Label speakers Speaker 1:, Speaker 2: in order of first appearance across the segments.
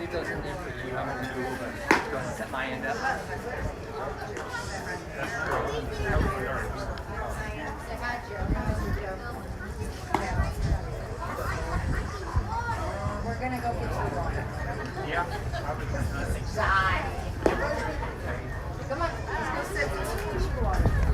Speaker 1: leave those in there for you. I'm going to go and set my end up.
Speaker 2: We're going to go get you water.
Speaker 1: Yeah.
Speaker 2: Die. Come on, let's go sit. Let's get you water.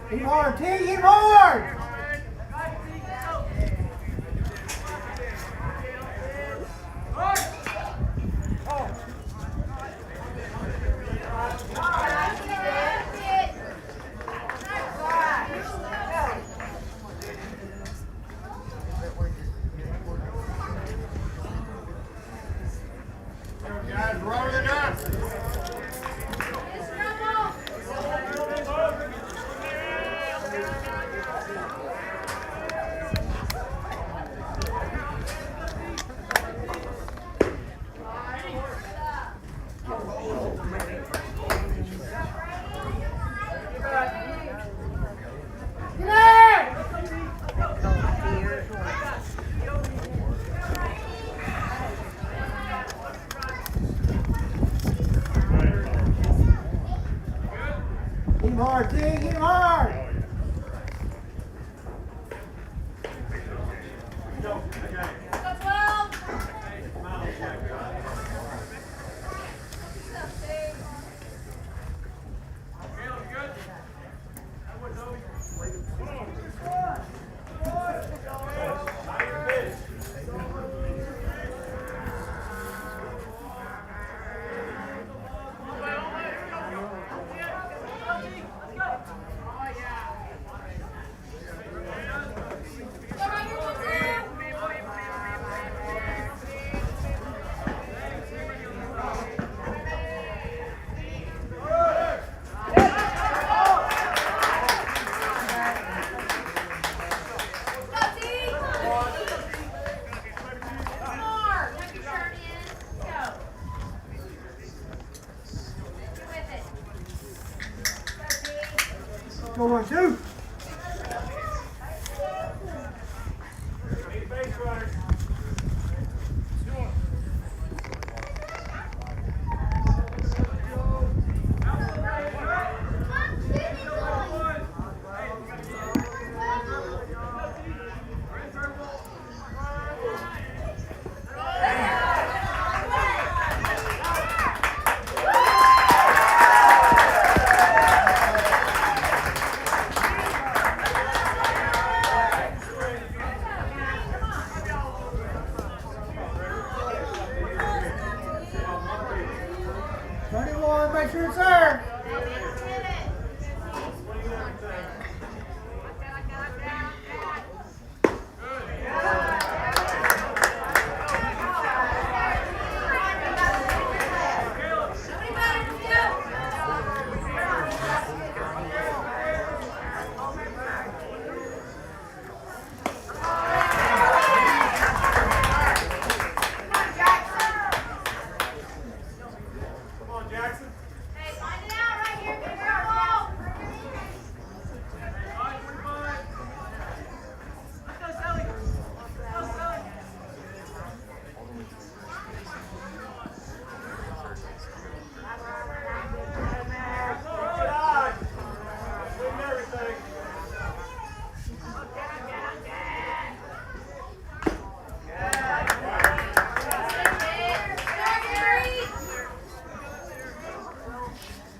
Speaker 3: Keep hard, T, keep hard!
Speaker 4: Guys, roll it up.
Speaker 3: hard, T. Hit him hard. Go 1, 2. Make sure it's there.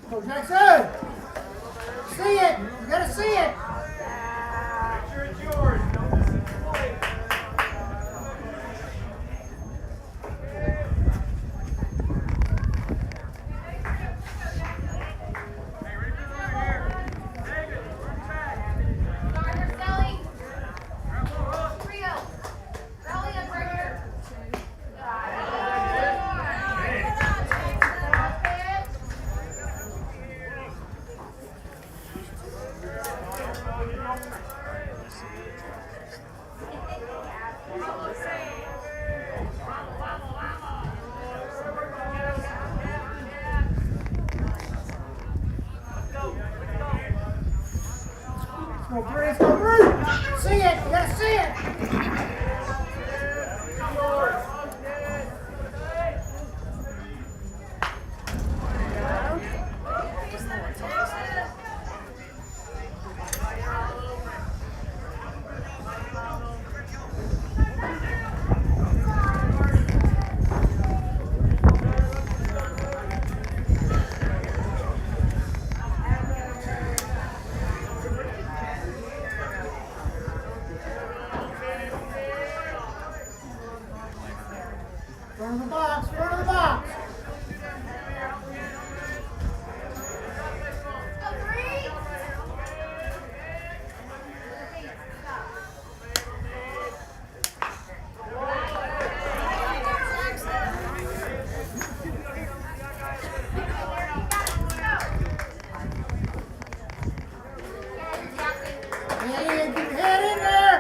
Speaker 3: Go Jackson! See it! You gotta see it!
Speaker 4: Make sure it's yours. Don't miss it.
Speaker 3: Let's go through! See it! You gotta see it! Front of the box, front of the box. Hey, get your head in there.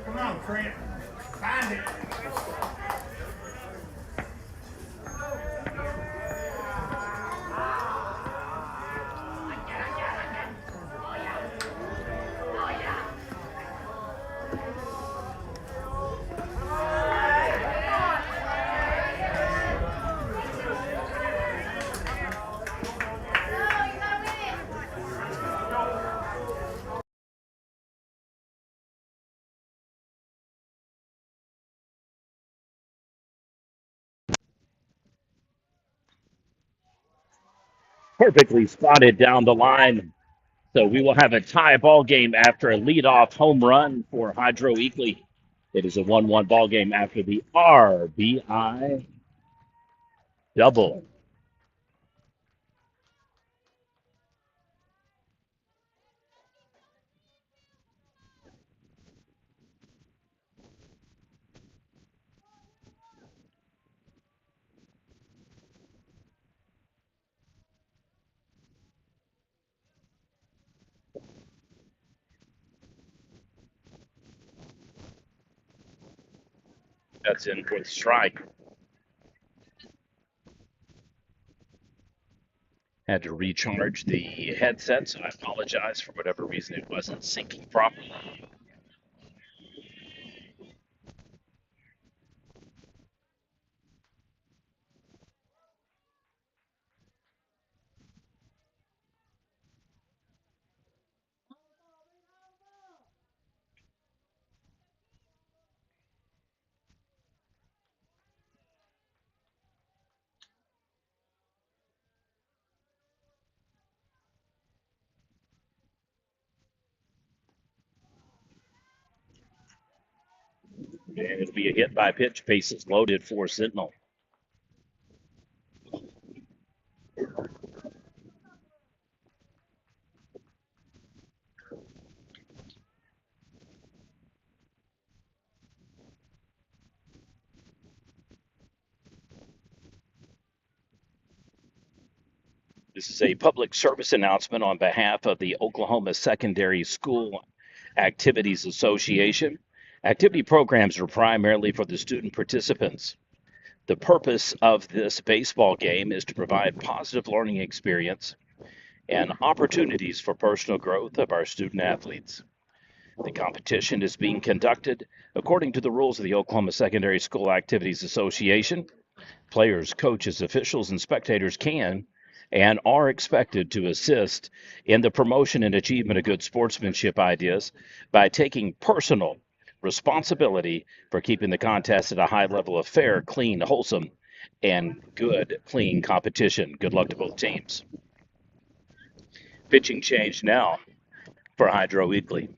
Speaker 4: Come on, Trent. Find it.
Speaker 5: perfectly spotted down the line. So we will have a tie ball game after a leadoff home run for Hydro Eakly. It is a 1-1 ball game after the RBI double. That's in for the strike. Had to recharge the headset, so I apologize for whatever reason it wasn't syncing properly. And it'll be a hit by pitch. Bases loaded for Sentinel. This is a public service announcement on behalf of the Oklahoma Secondary School Activities Association. Activity programs are primarily for the student participants. The purpose of this baseball game is to provide positive learning experience and opportunities for personal growth of our student athletes. The competition is being conducted according to the rules of the Oklahoma Secondary School Activities Association. Players, coaches, officials, and spectators can and are expected to assist in the promotion and achievement of good sportsmanship ideas by taking personal responsibility for keeping the contest at a high level of fair, clean, wholesome, and good, clean competition. Good luck to both teams. Pitching change now for Hydro Eakly.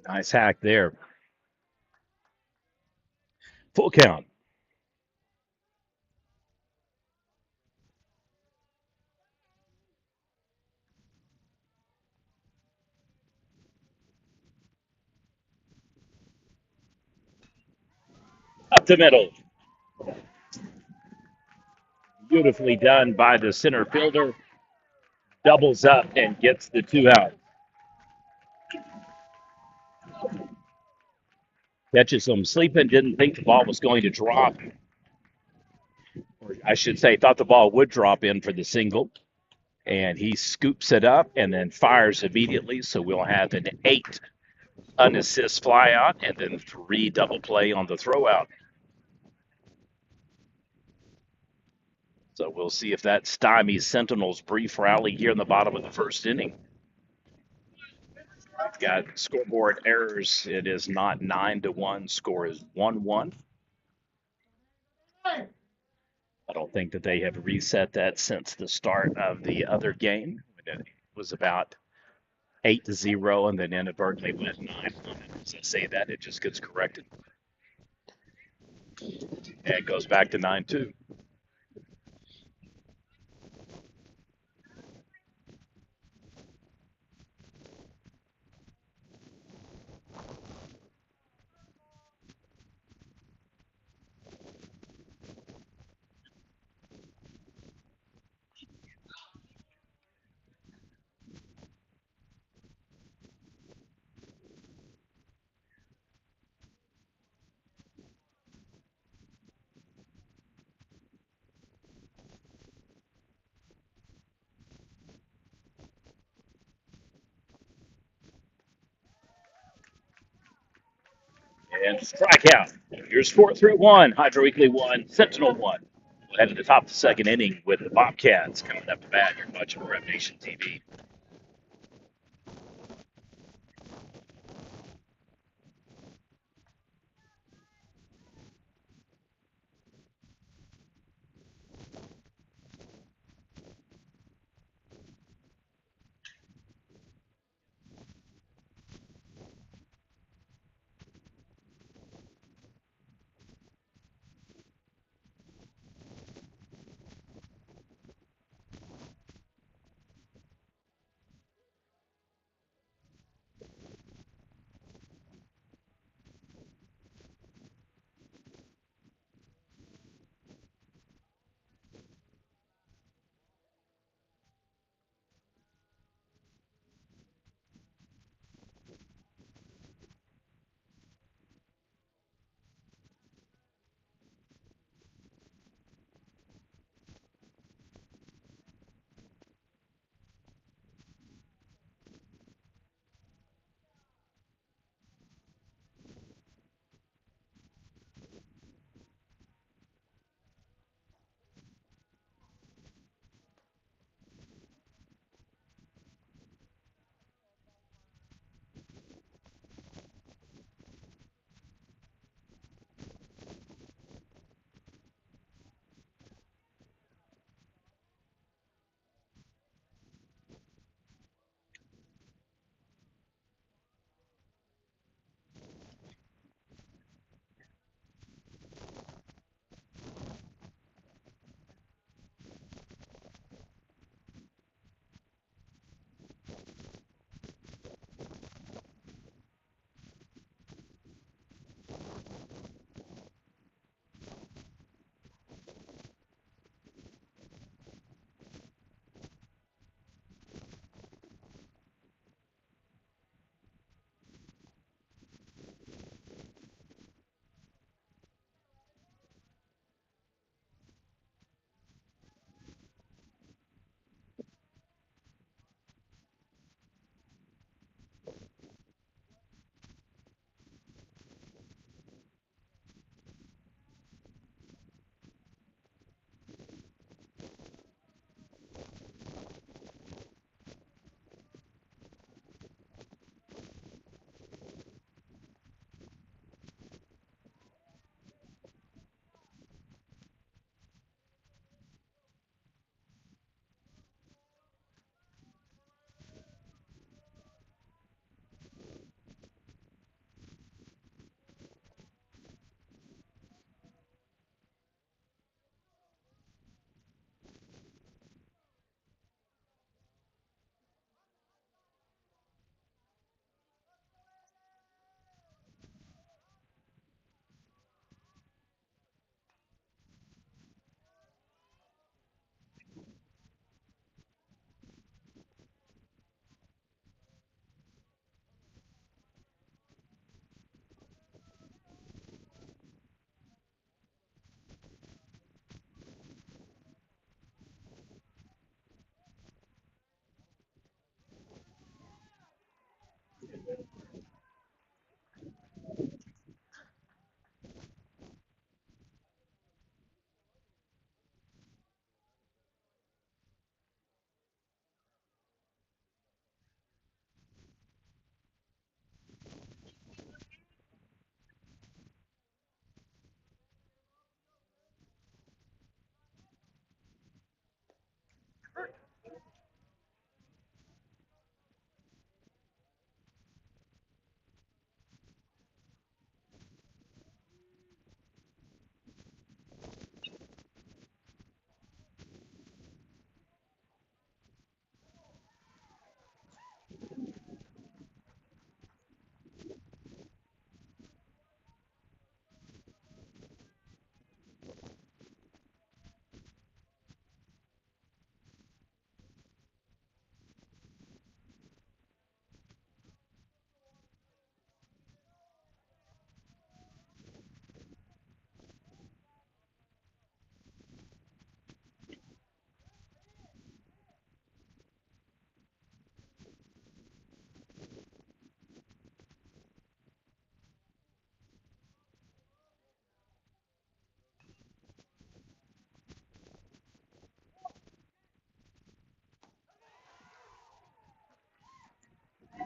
Speaker 5: Nice hack there. Full count. Up the middle. Beautifully done by the center fielder. Doubles up and gets the two out. Catches him sleeping. Didn't think the ball was going to drop. Or I should say, thought the ball would drop in for the single. And he scoops it up and then fires immediately. So we'll have an 8 unassist fly out and then 3 double play on the throw out. So we'll see if that stymies Sentinel's brief rally here in the bottom of the first inning. We've got scoreboard errors. It is not 9-1. Score is 1-1. I don't think that they have reset that since the start of the other game. It was about 8-0 and then inadvertently went 9-1. As I say that, it just gets corrected. And it goes back to 9-2. And strikeout. Here's 4-3-1. Hydro Eakly 1, Sentinel 1. We'll head to the top of the second inning with the Bobcats coming up to bat. You're watching Rep Nation TV.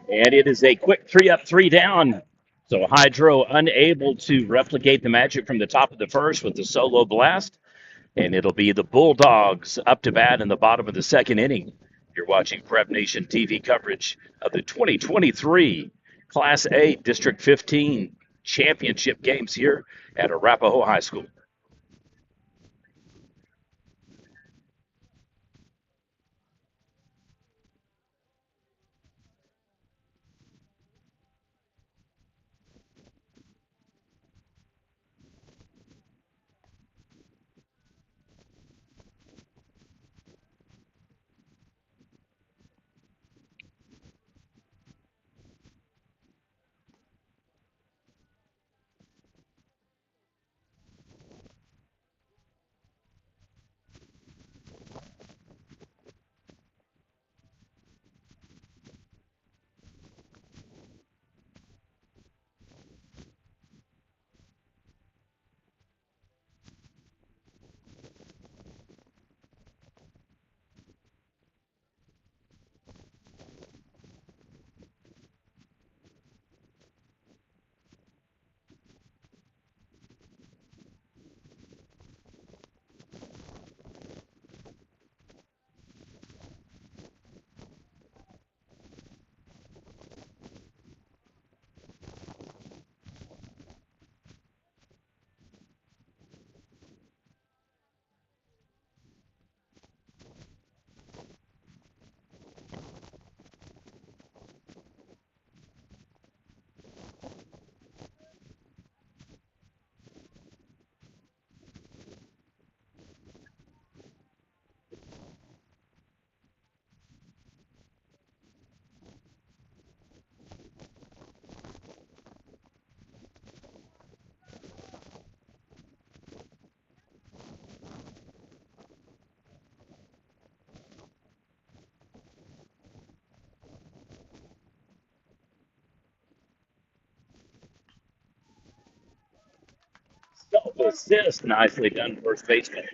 Speaker 5: And it is a quick 3 up, 3 down. So Hydro unable to replicate the magic from the top of the first with the solo blast. And it'll be the Bulldogs up to bat in the bottom of the second inning. You're watching Prep Nation TV coverage of the 2023 Class A District 15 championship games here at Arapahoe High School. Self assist, nicely done, first baseman.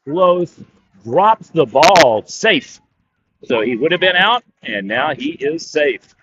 Speaker 5: Close, drops the ball, safe. So he would have been out, and now he is safe.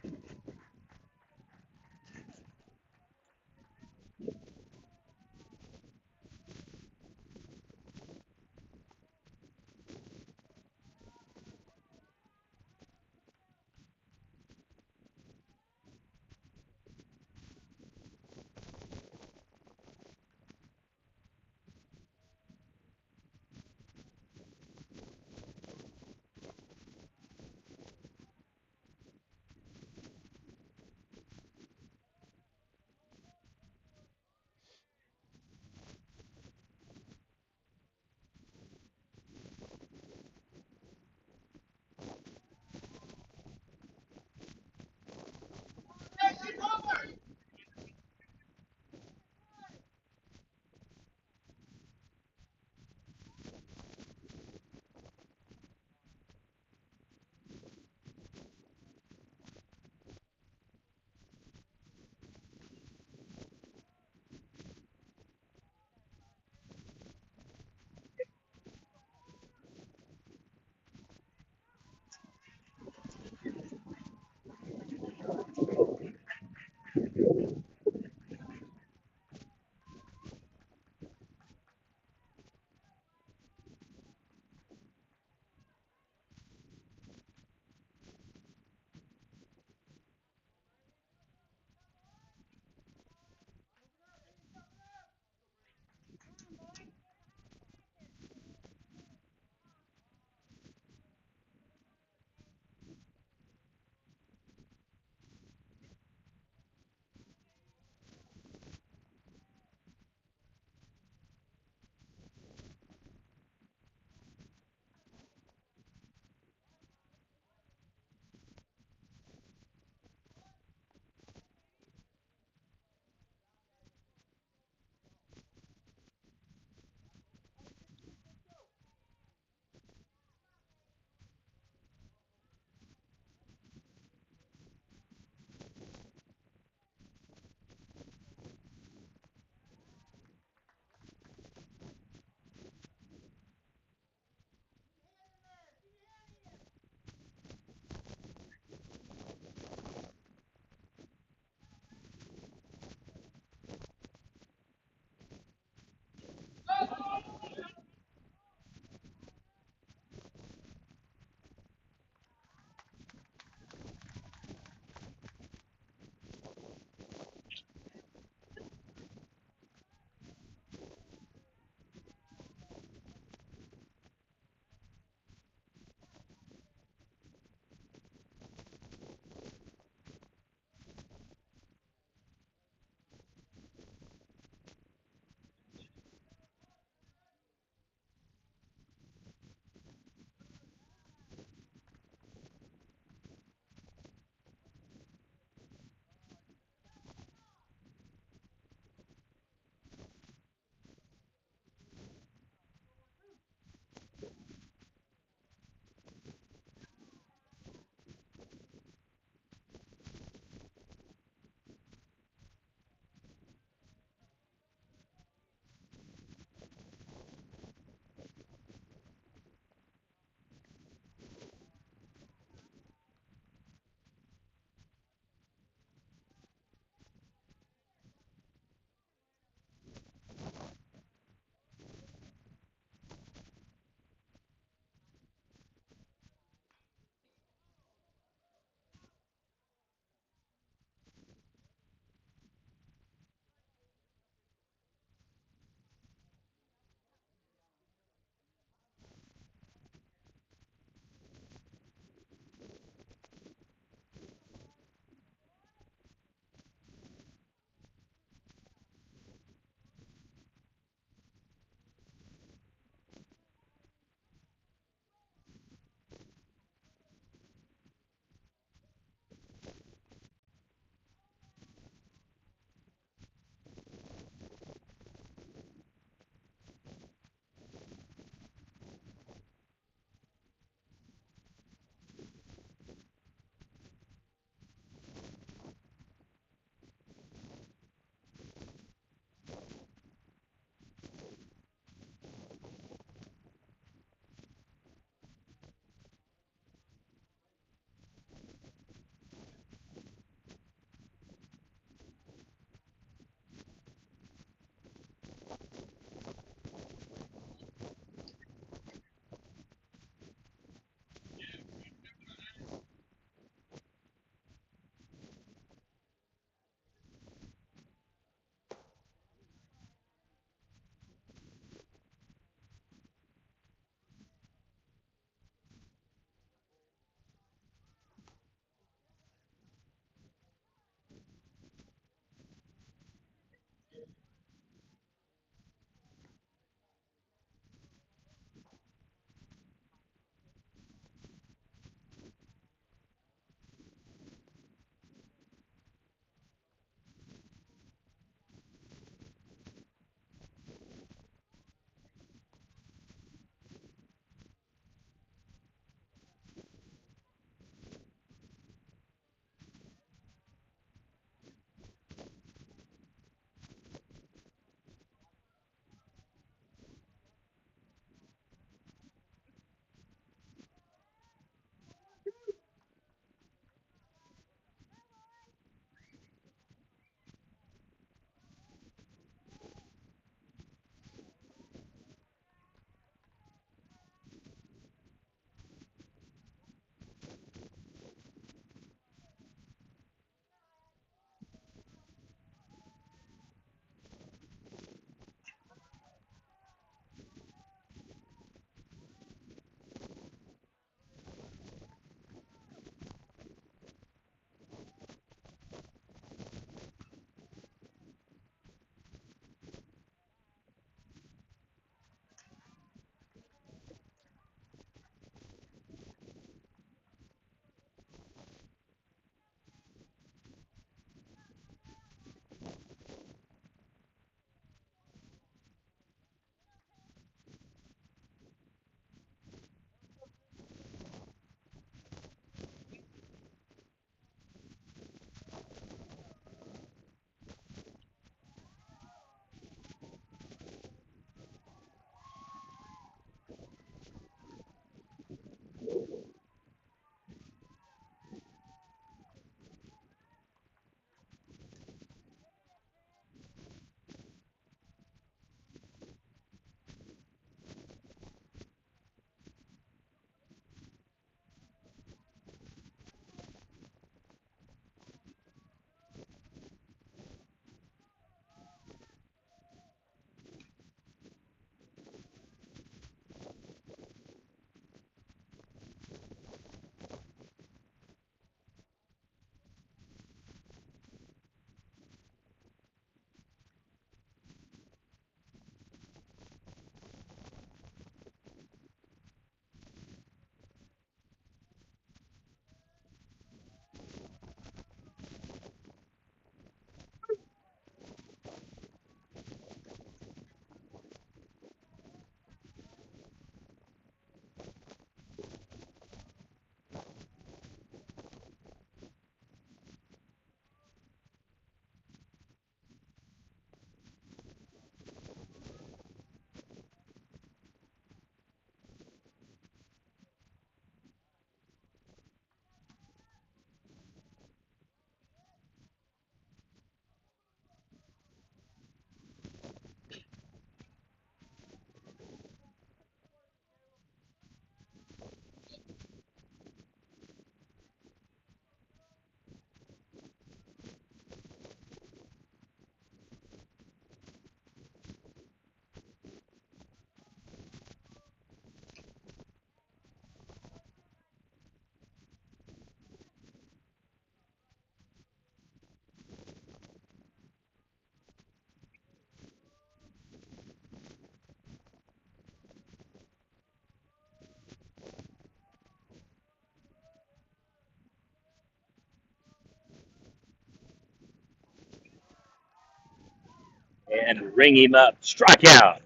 Speaker 5: and ring him up. Strikeout.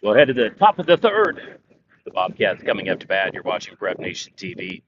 Speaker 5: We'll head to the top of the third. The Bobcats coming up to bat. You're watching Prep Nation TV.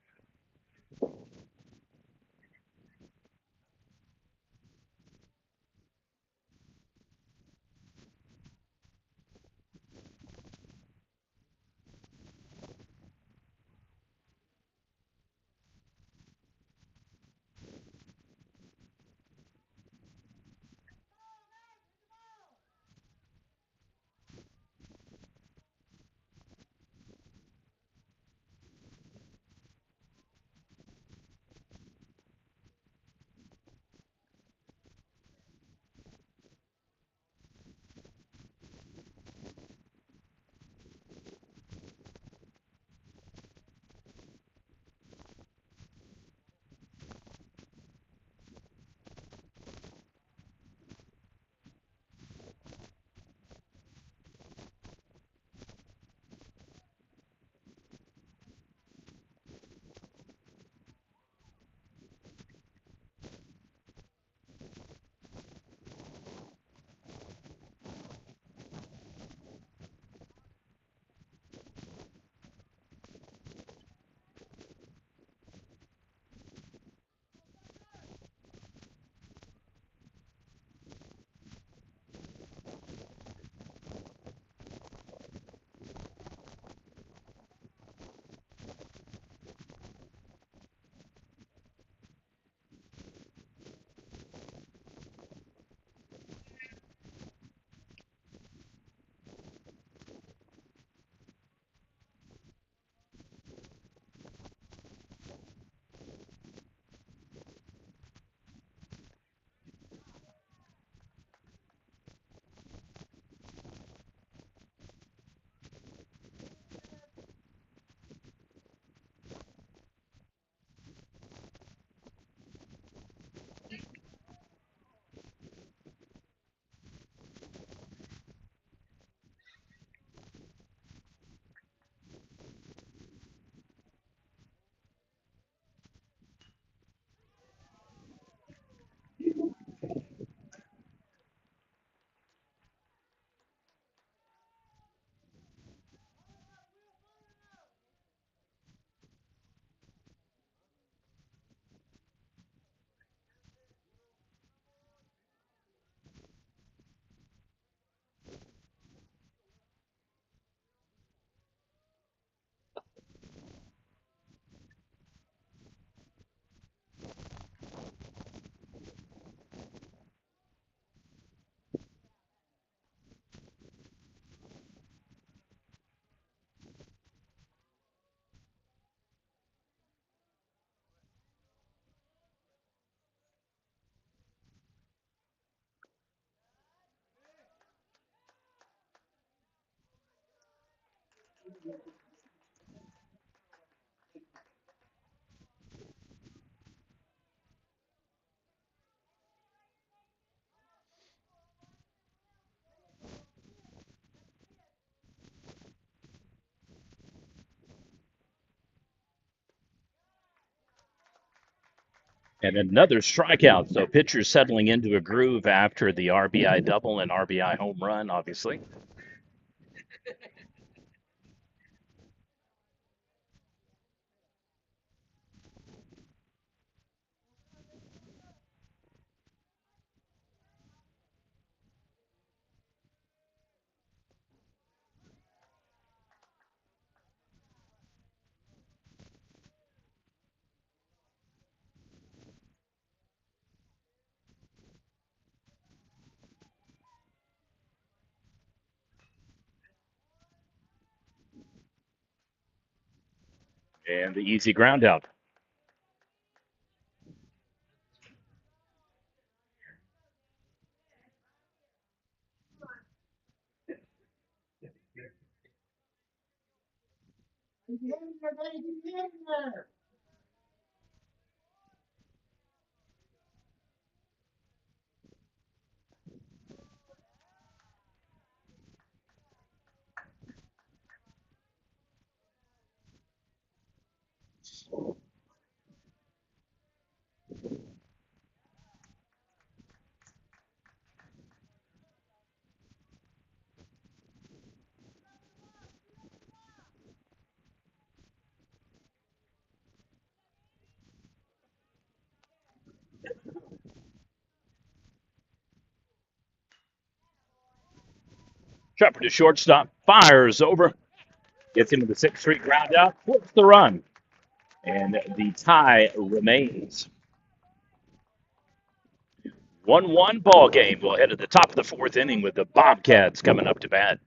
Speaker 5: And another strikeout. So pitcher settling into a groove after the RBI double and RBI home run, obviously. And the easy ground out.
Speaker 3: Get in there, baby, get in there.
Speaker 5: Chopper to shortstop, fires over, gets into the 6-3 ground out, flips the run, and the tie remains. 1-1 ball game. We'll head to the top of the fourth inning with the Bobcats coming up to bat.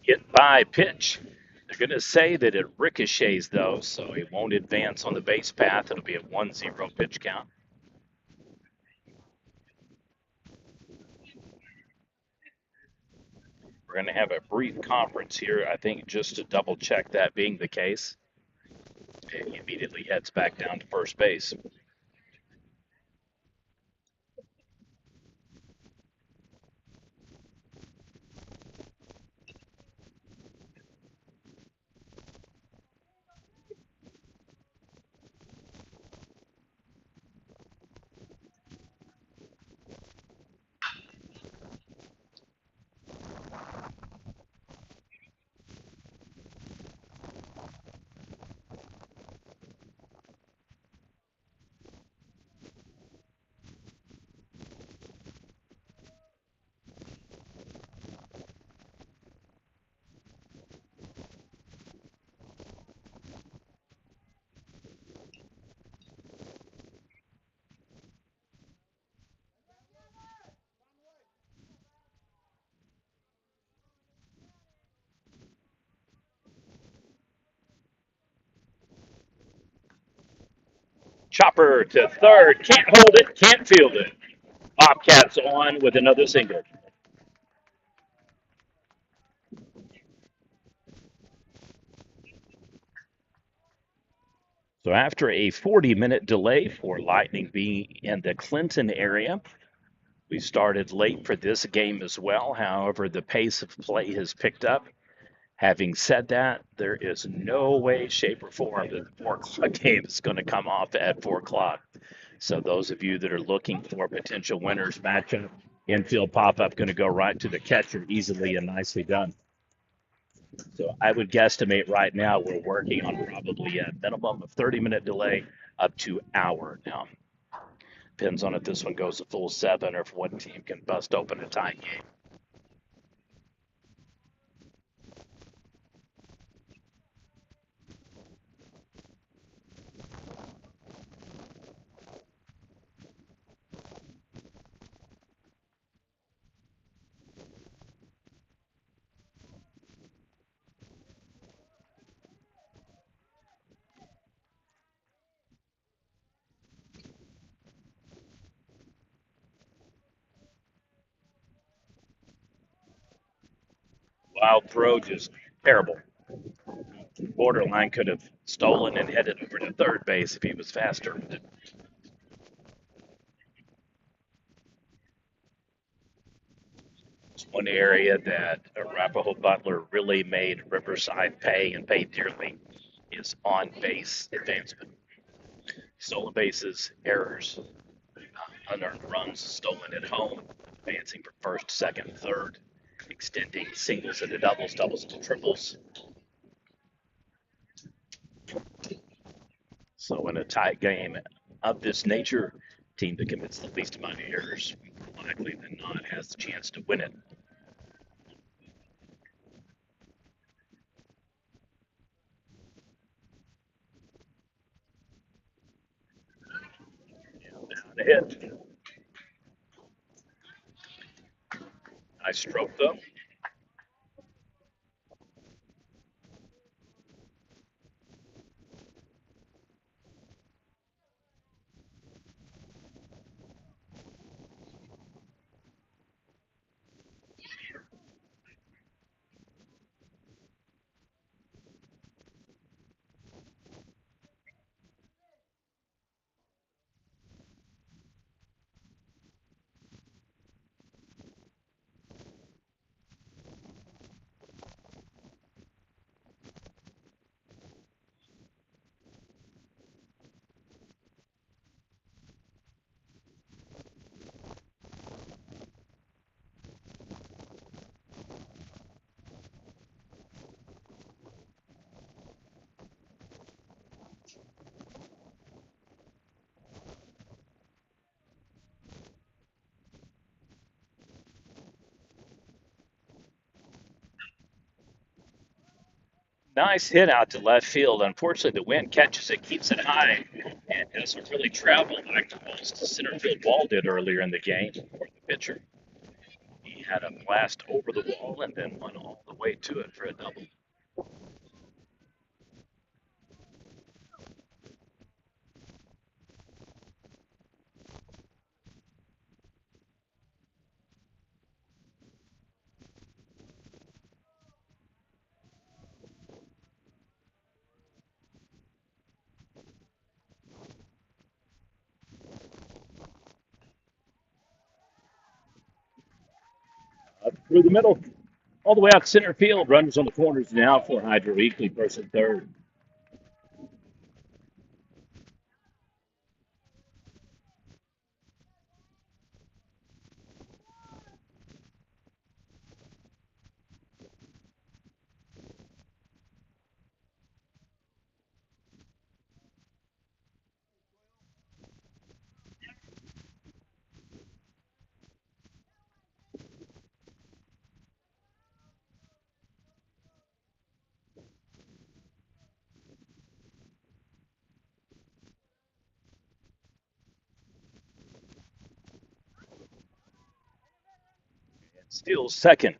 Speaker 5: Hit by pitch. They're going to say that it ricochets, though, so it won't advance on the base path. It'll be a 1-0 pitch count. We're going to have a brief conference here, I think, just to double check that being the case. And he immediately heads back down to first base. Chopper to third. Can't hold it, can't field it. Bobcats on with another single. So after a 40-minute delay for Lightning being in the Clinton area, we started late for this game as well. However, the pace of play has picked up. Having said that, there is no way, shape, or form that the 4 o'clock game is going to come off at 4 o'clock. So those of you that are looking for potential winners matchup, infield pop-up going to go right to the catcher, easily and nicely done. So I would guesstimate right now we're working on probably a minimum of 30-minute delay up to hour now. Depends on if this one goes a full 7 or if one team can bust open a tie game. wild throw, just terrible. Borderline could have stolen and headed over to third base if he was faster. It's one area that Arapahoe Butler really made Riverside pay and pay dearly is on base advancement. Stolen bases, errors, unearned runs stolen at home, advancing for first, second, third, extending singles into doubles, doubles into triples. So in a tight game of this nature, team that commits the least amount of errors, more likely than not, has the chance to win it. Down to hit. Nice stroke though. Nice hit out to left field. Unfortunately, the wind catches it, keeps it high, and doesn't really travel like the most center field wall did earlier in the game for the pitcher. He had a blast over the wall and then went all the way to it for a double. Up through the middle, all the way out center field. Runners on the corners now for Hydro Eakly, first and third. Still second.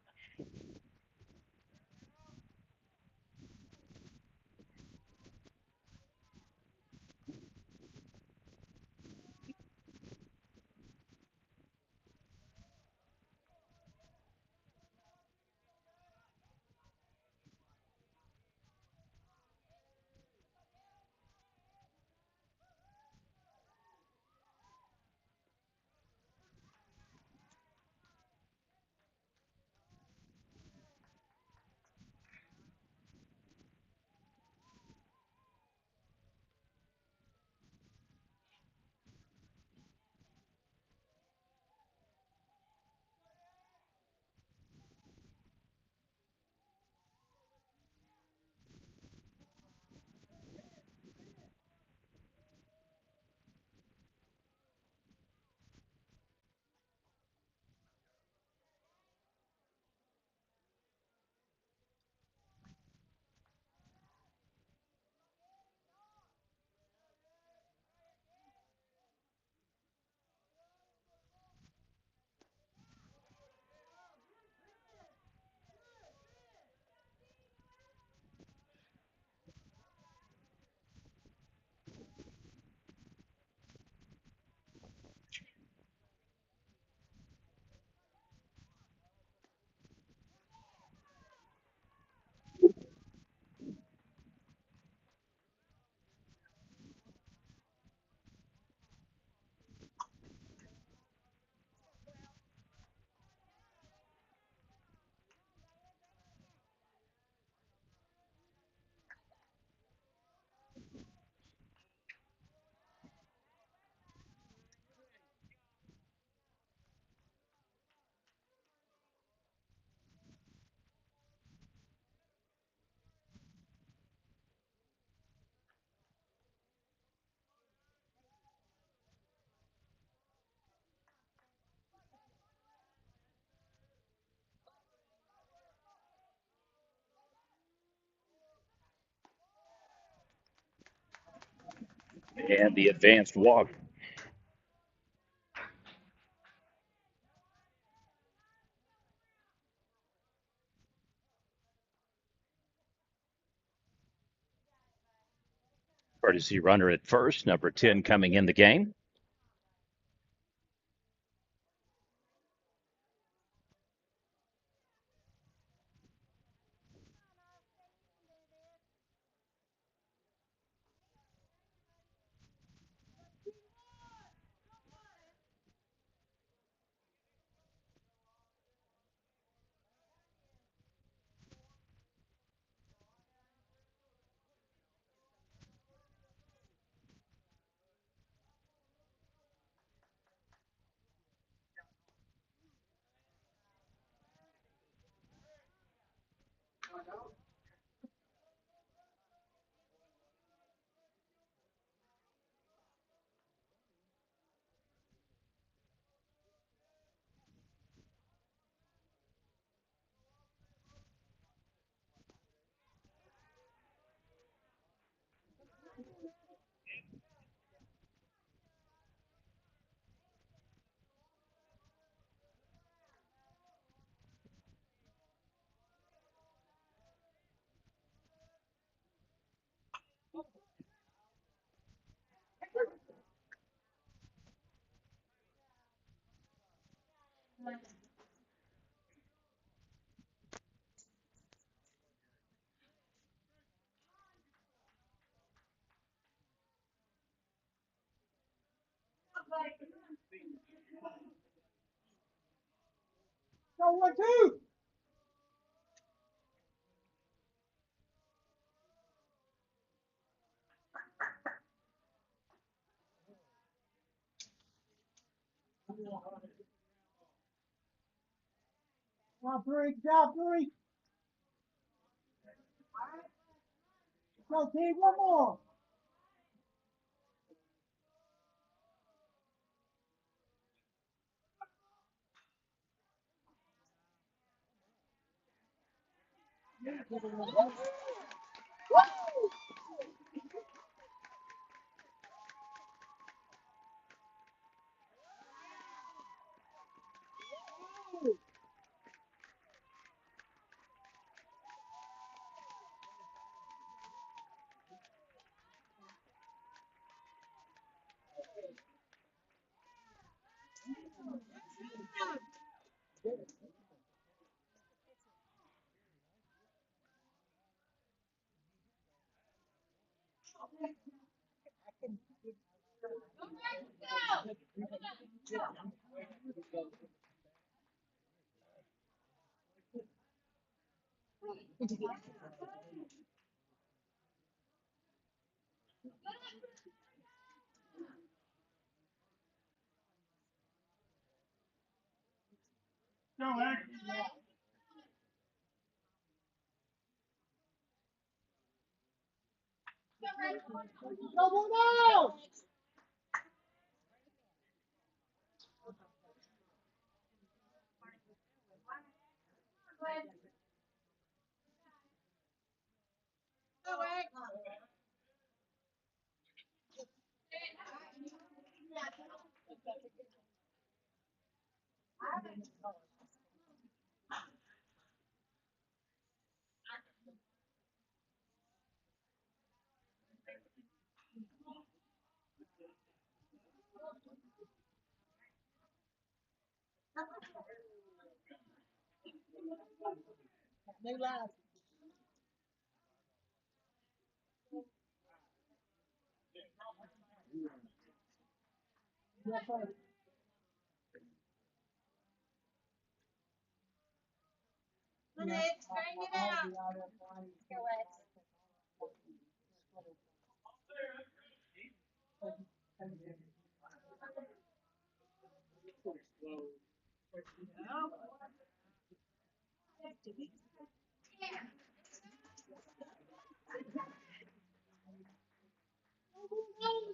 Speaker 5: And the advanced walk. Courtesy runner at first, number 10 coming in the game.
Speaker 3: Go 1-2. Job 3. Job 3. Go team. One more.
Speaker 4: Go, X.
Speaker 3: Go one out.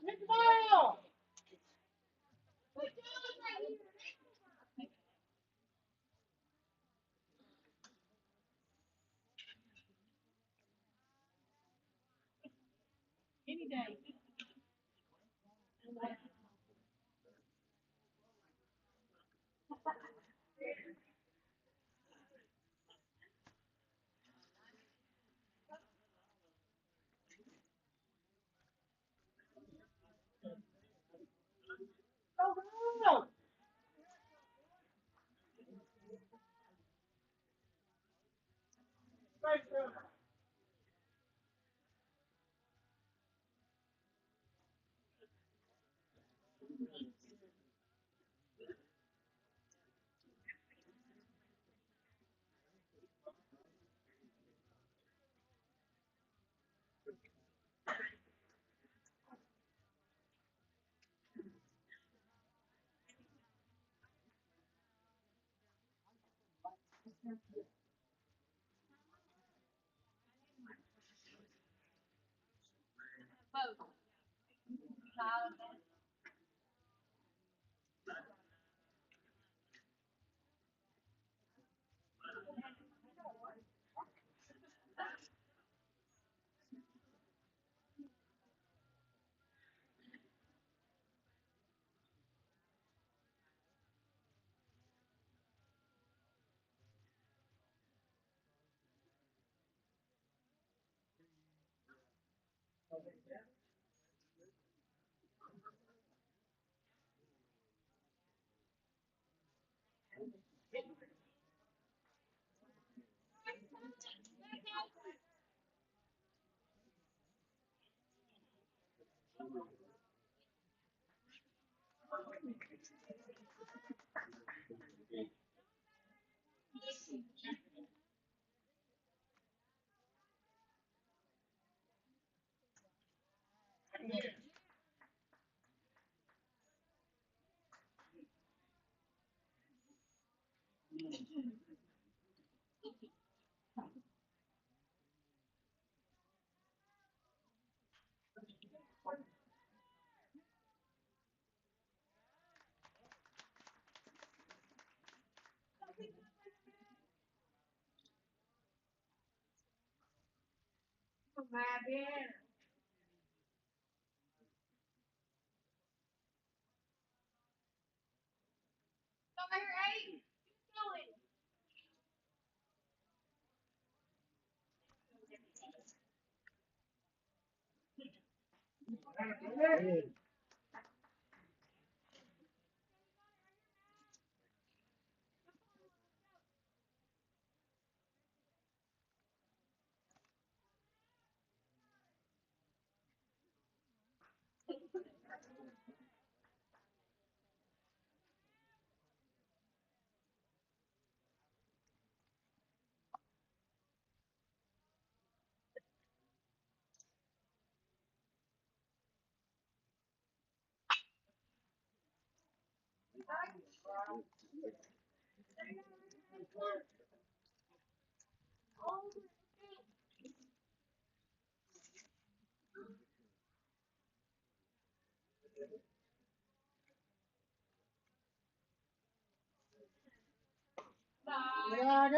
Speaker 3: Hit the ball. Get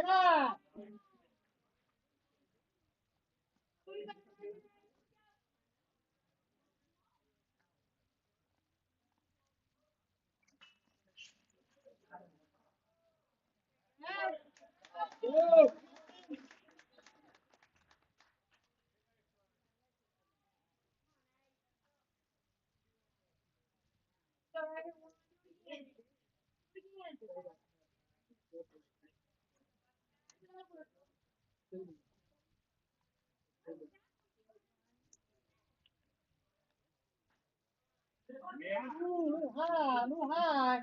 Speaker 3: out. Move high, move high.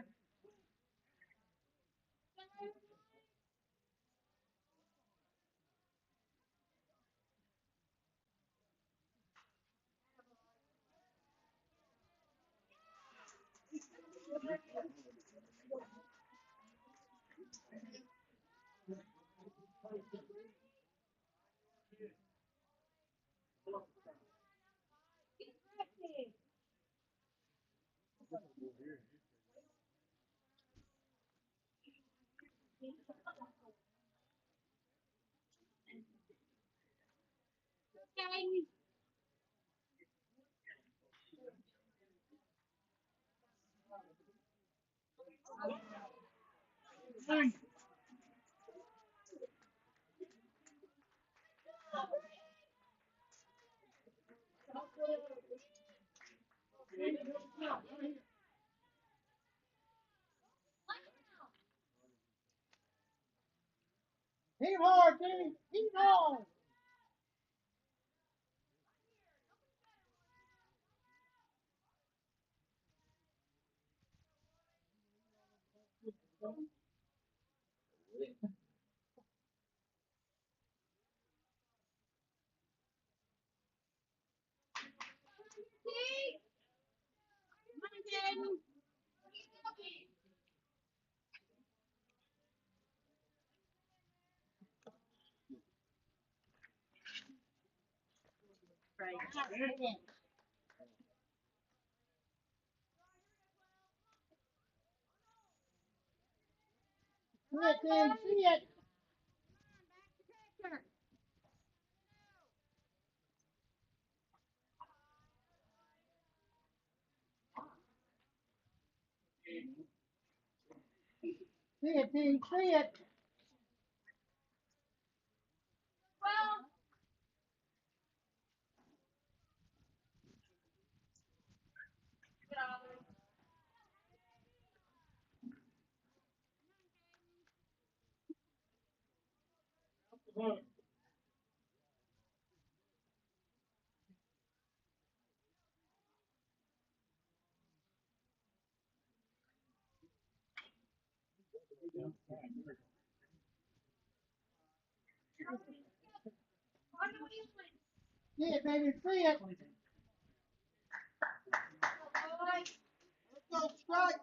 Speaker 3: Hit him hard, team. Hit him hard. See it, team. See it. See it, team. See it. See it, baby. See it. Let's go, strike.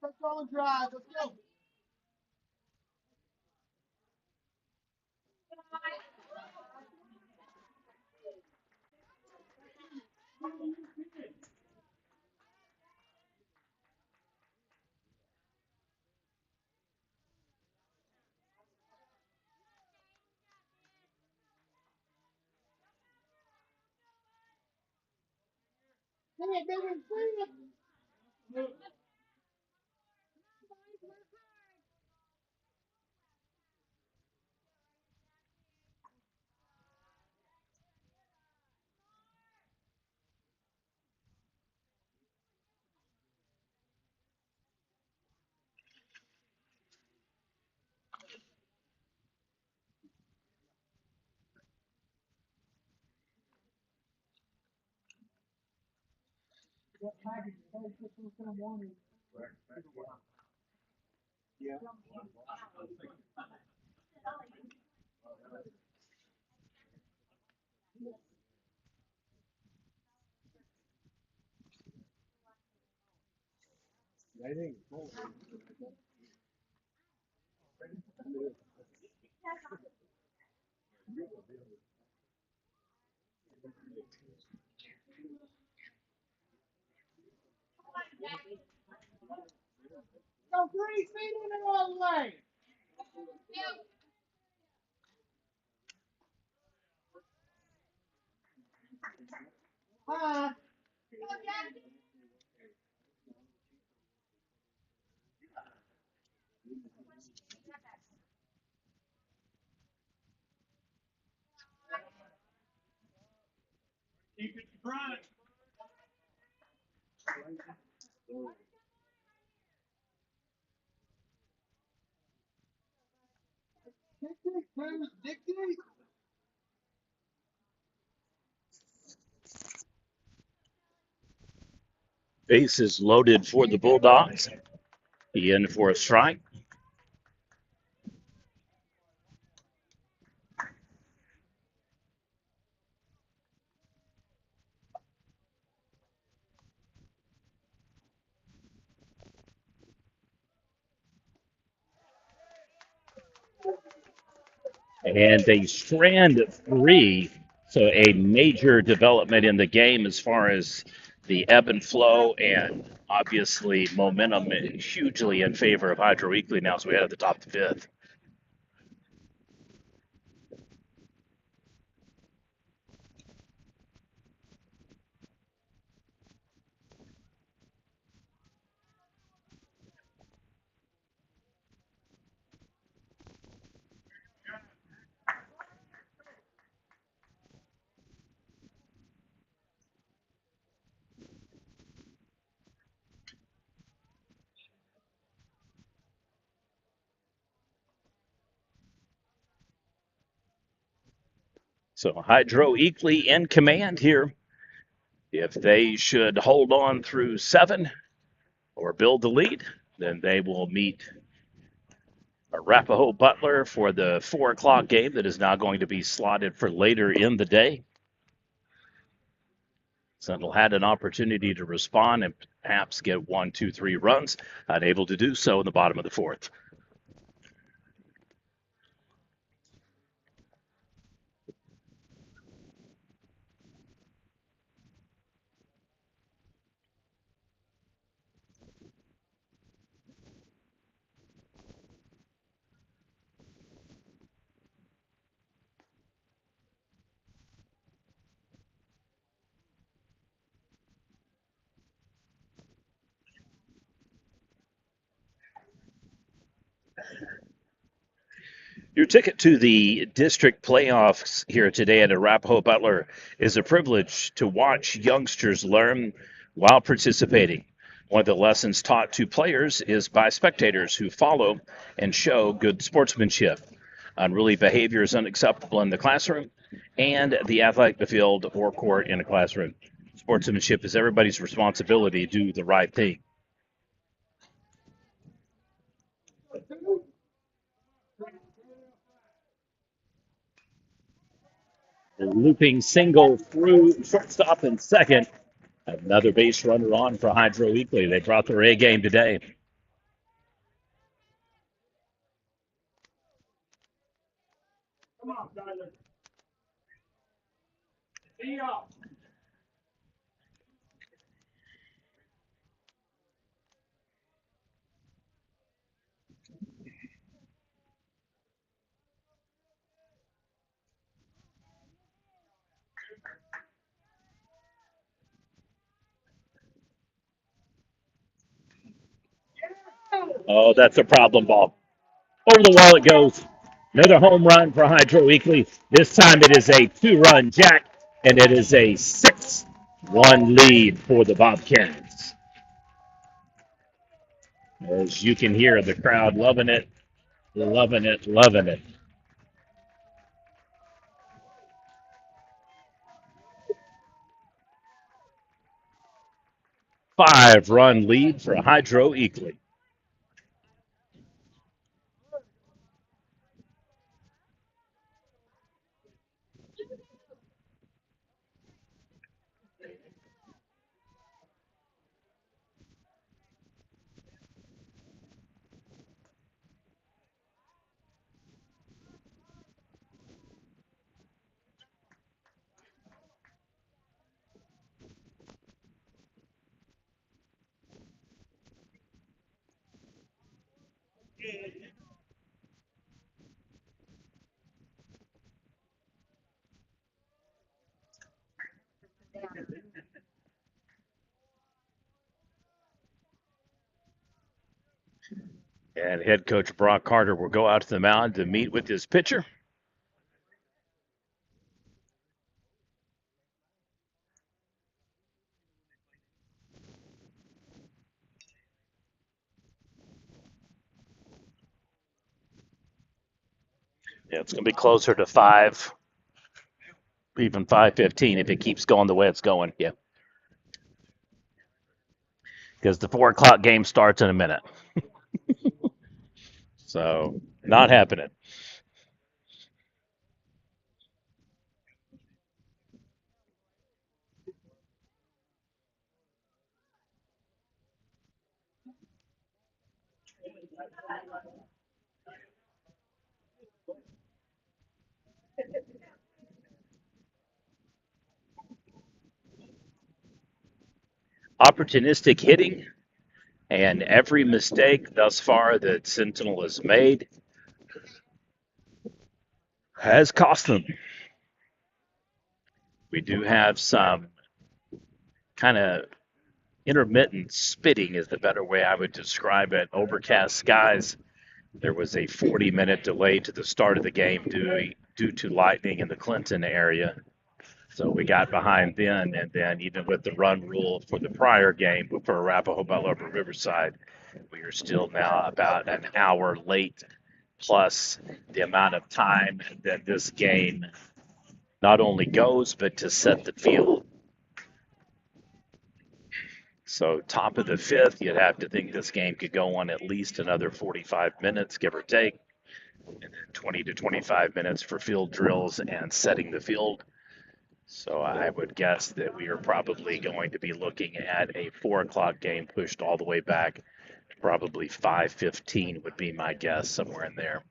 Speaker 3: Let's go and drive. Let's go. See it, baby. See it. Go 3 feet in the other way. Hi.
Speaker 4: Keep it front.
Speaker 3: Dig deep, Taylor. Dig deep.
Speaker 5: Base is loaded for the Bulldogs. He in for a strike. And a strand three. So a major development in the game as far as the ebb and flow, and obviously momentum hugely in favor of Hydro Eakly now as we head at the top of the fifth. So Hydro Eakly in command here. If they should hold on through 7 or build the lead, then they will meet Arapahoe Butler for the 4 o'clock game that is now going to be slotted for later in the day. Sentinel had an opportunity to respond and perhaps get 1, 2, 3 runs, unable to do so in the bottom of the 4th. Your ticket to the district playoffs here today at Arapahoe Butler is a privilege to watch youngsters learn while participating. One of the lessons taught to players is by spectators who follow and show good sportsmanship. Unruly behavior is unacceptable in the classroom and the athletic field or court in a classroom. Sportsmanship is everybody's responsibility to do the right thing. Looping single through shortstop and second. Another base runner on for Hydro Eakly. They brought their A game today. Oh, that's a problem ball. Over the wall it goes. Another home run for Hydro Eakly. This time it is a 2-run jack, and it is a 6-1 lead for the Bobcats. As you can hear, the crowd loving it, loving it, loving it. 5-run lead for Hydro Eakly. And head coach Brock Carter will go out to the mound to meet with his pitcher. Yeah, it's going to be closer to 5, even 5:15 if it keeps going the way it's going. Yeah, because the 4 o'clock game starts in a minute. So, not happening. Opportunistic hitting and every mistake thus far that Sentinel has made has cost them. We do have some kind of intermittent spitting, is the better way I would describe it. Overcast skies. There was a 40-minute delay to the start of the game due to lightning in the Clinton area. So we got behind then, and then even with the run rule for the prior game for Arapahoe Butler over Riverside, we are still now about an hour late, plus the amount of time that this game not only goes, but to set the field. So, top of the fifth, you'd have to think this game could go on at least another 45 minutes, give or take, and then 20 to 25 minutes for field drills and setting the field. So, I would guess that we are probably going to be looking at a 4 o'clock game pushed all the way back to probably 5:15 would be my guess, somewhere in there.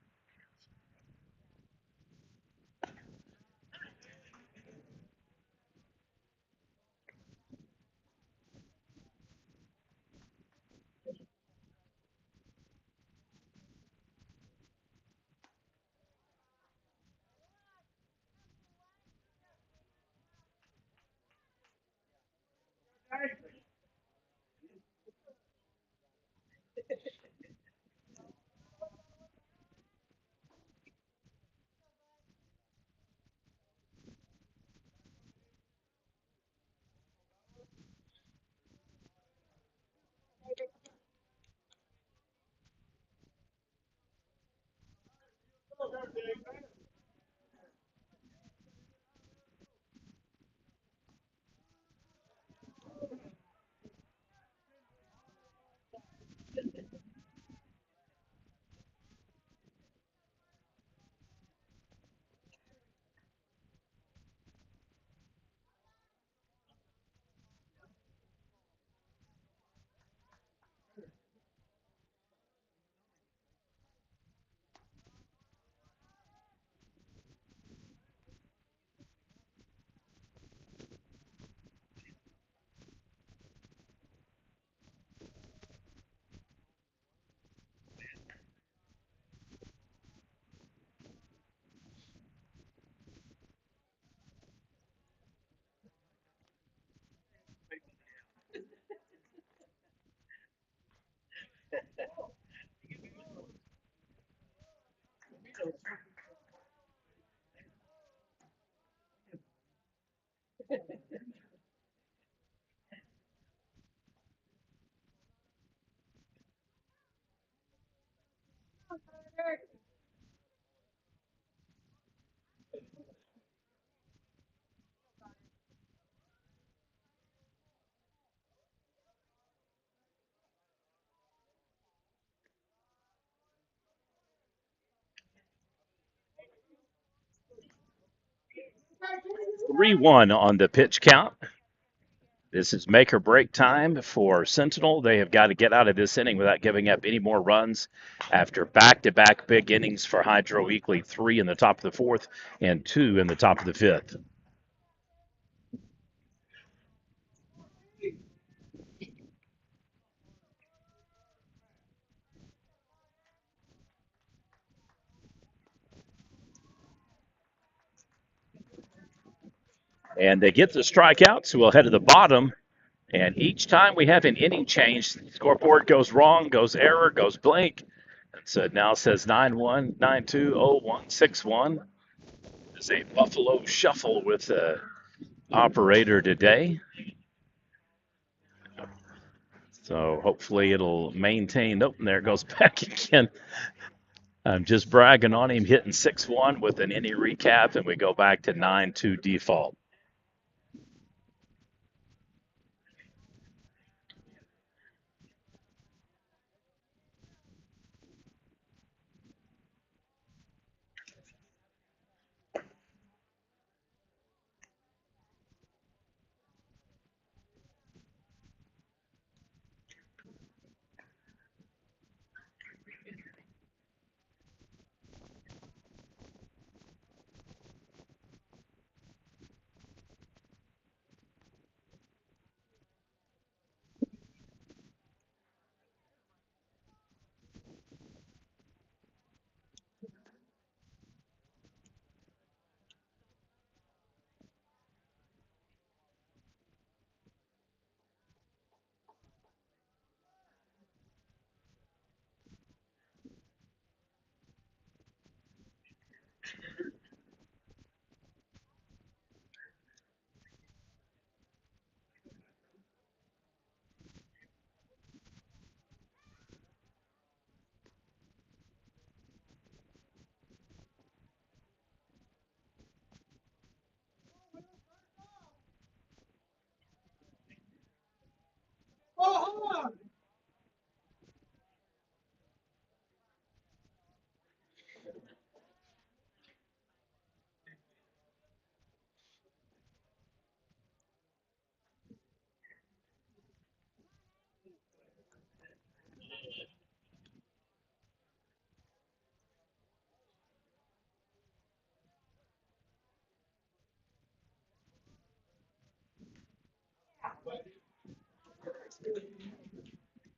Speaker 5: 3-1 on the pitch count. This is make or break time for Sentinel. They have got to get out of this inning without giving up any more runs after back to back big innings for Hydro Eakly, 3 in the top of the fourth and 2 in the top of the fifth. And they get the strikeouts, so we'll head to the bottom. And each time we have an inning change, the scoreboard goes wrong, goes error, goes blank. And so it now says 9-1, 9-2, 0-1, 6-1. It's a Buffalo shuffle with the operator today. So hopefully it'll maintain. Nope, there it goes back again. I'm just bragging on him hitting 6-1 with an inning recap, and we go back to 9-2 default.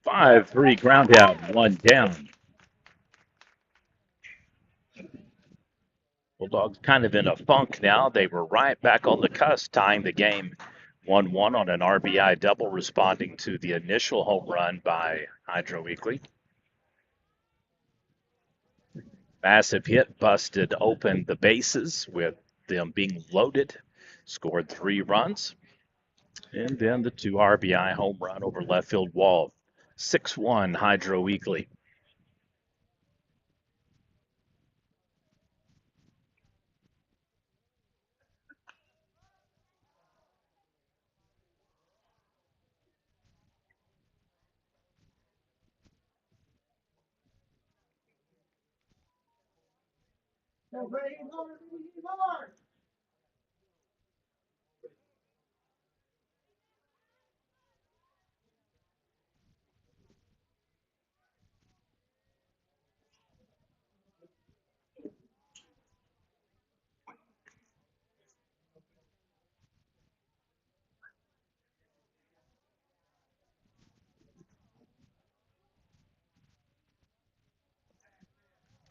Speaker 5: 5-3 ground out, one down. Bulldogs kind of in a funk now. They were right back on the cusp, tying the game 1-1 on an RBI double, responding to the initial home run by Hydro Eakly. Massive hit, busted open the bases with them being loaded, scored 3 runs, and then the 2 RBI home run over left field wall. 6-1 Hydro Eakly.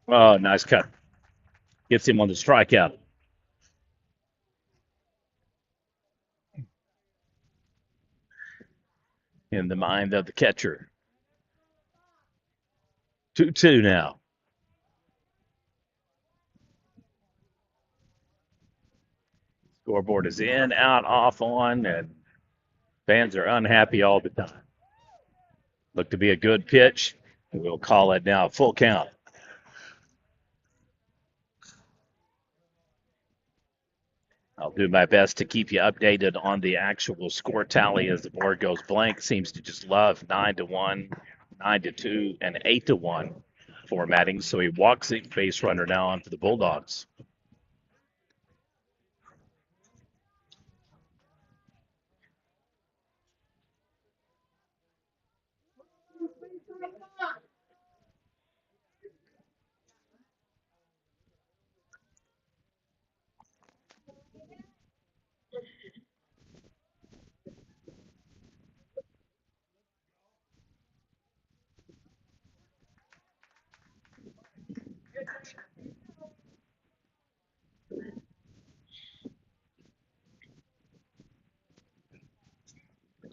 Speaker 5: Oh, nice cut. Gets him on the strikeout. In the mind of the catcher. 2-2 now. Scoreboard is in, out, off, on, and fans are unhappy all the time. Looked to be a good pitch. We'll call it now full count. I'll do my best to keep you updated on the actual score tally as the board goes blank. Seems to just love 9-1, 9-2, and 8-1 formatting. So he walks the base runner now on for the Bulldogs.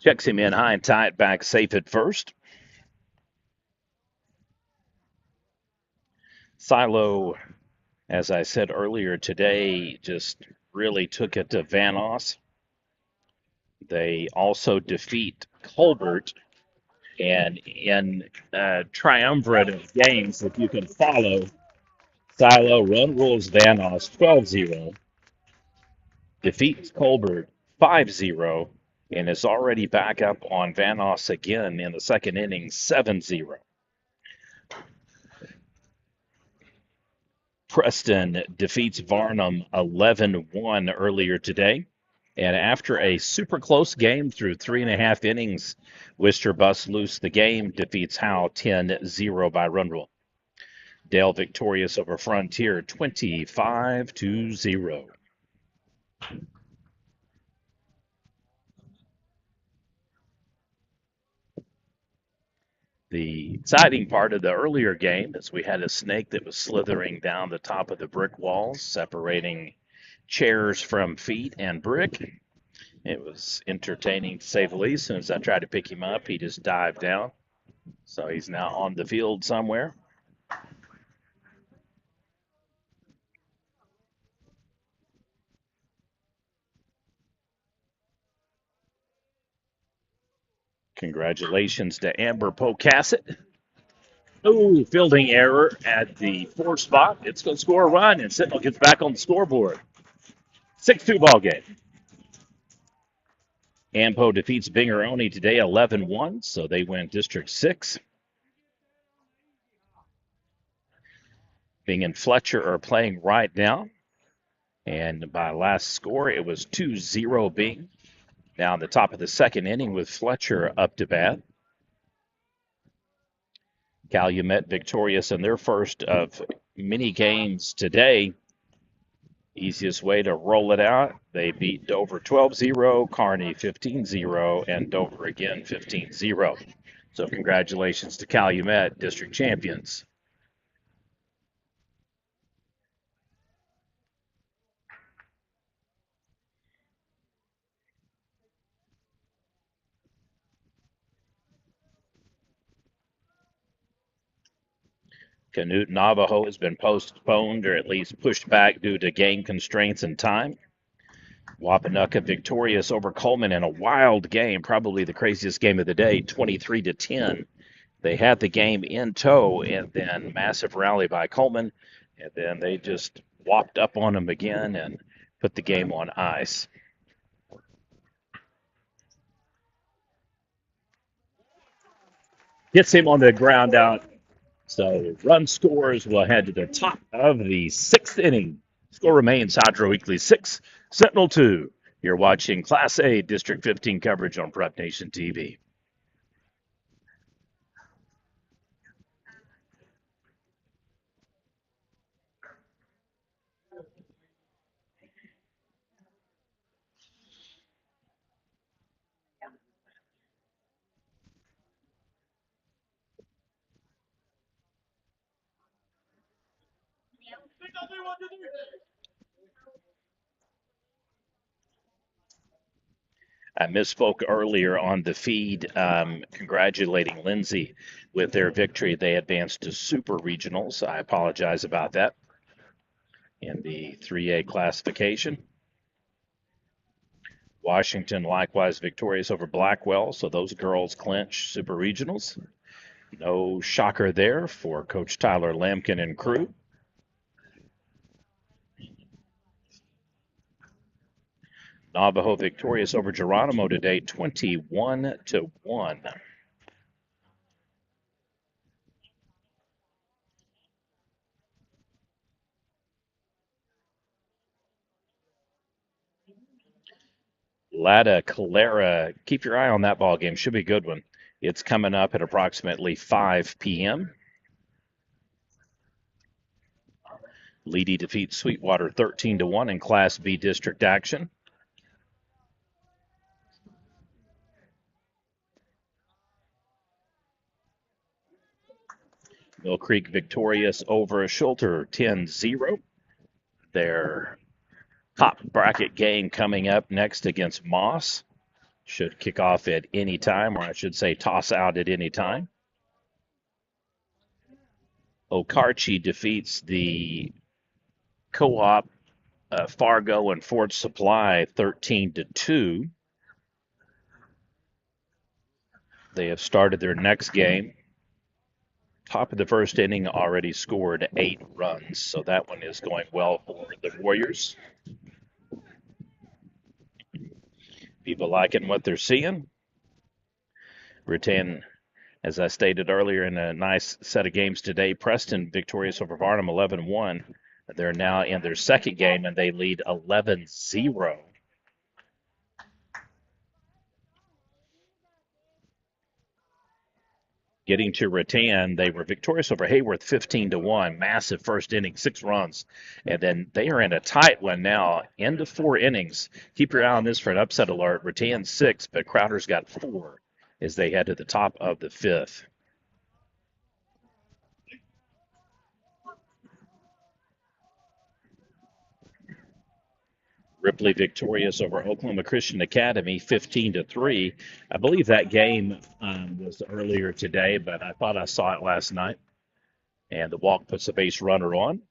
Speaker 5: Checks him in high and tight, back safe at first. Silo, as I said earlier today, just really took it to Vanos. They also defeat Colbert, and in a triumvirate of games, if you can follow, Silo run rules Vanos 12-0, defeats Colbert 5-0, and is already back up on Vanos again in the second inning 7-0. Preston defeats Varnum 11-1 earlier today. And after a super close game through 3.5 innings, Worcester busts loose the game, defeats Howe 10-0 by run rule. Dale victorious over Frontier 25-0. The exciting part of the earlier game is we had a snake that was slithering down the top of the brick walls, separating chairs from feet and brick. It was entertaining to say the least. As soon as I tried to pick him up, he just dived down. So he's now on the field somewhere. Congratulations to Amber Pocassett. Oh, fielding error at the 4 spot. It's going to score a run, and Sentinel gets back on the scoreboard. 6-2 ball game. Ampo defeats Bingeroni today 11-1, so they win District 6. Bing and Fletcher are playing right now. And by last score, it was 2-0 Bing. Now in the top of the second inning with Fletcher up to bat. Calumet victorious in their first of many games today Easiest way to roll it out, they beat Dover 12-0, Kearney 15-0, and Dover again 15-0. So congratulations to Calumet, district champions. Canute Navajo has been postponed or at least pushed back due to game constraints and time. Wapanucka victorious over Coleman in a wild game, probably the craziest game of the day, 23-10. They had the game in tow, and then massive rally by Coleman, and then they just whopped up on them again and put the game on ice. Gets him on the ground out. So run scores will head to the top of the sixth inning. Score remains Hydro Eakly 6, Sentinel 2. You're watching Class A District 15 coverage on Prep Nation TV. I misspoke earlier on the feed, congratulating Lindsay with their victory. They advanced to Super Regionals. I apologize about that in the 3A classification. Washington likewise victorious over Blackwell, so those girls clinch Super Regionals. No shocker there for Coach Tyler Lampkin and crew. Navajo victorious over Geronimo today, 21-1. Lada Calera, keep your eye on that ball game. Should be a good one. It's coming up at approximately 5 p.m. Leedy defeats Sweetwater 13-1 in Class B district action. Mill Creek victorious over Schulter 10-0. Their top bracket game coming up next against Moss. Should kick off at any time, or I should say toss out at any time. Okarche defeats the co-op Fargo and Fort Supply 13-2. They have started their next game. Top of the first inning, already scored 8 runs, so that one is going well for the Warriors. People liking what they're seeing. Rattan, as I stated earlier, in a nice set of games today. Preston victorious over Varnum 11-1. They're now in their second game, and they lead 11-0. Getting to Rattan, they were victorious over Hayworth 15-1. Massive first inning, 6 runs. And then they are in a tight one now, into 4 innings. Keep your eye on this for an upset alert. Rattan 6, but Crowder's got 4 as they head to the top of the 5th. Ripley victorious over Oklahoma Christian Academy 15-3. I believe that game was earlier today, but I thought I saw it last night. And the walk puts a base runner on.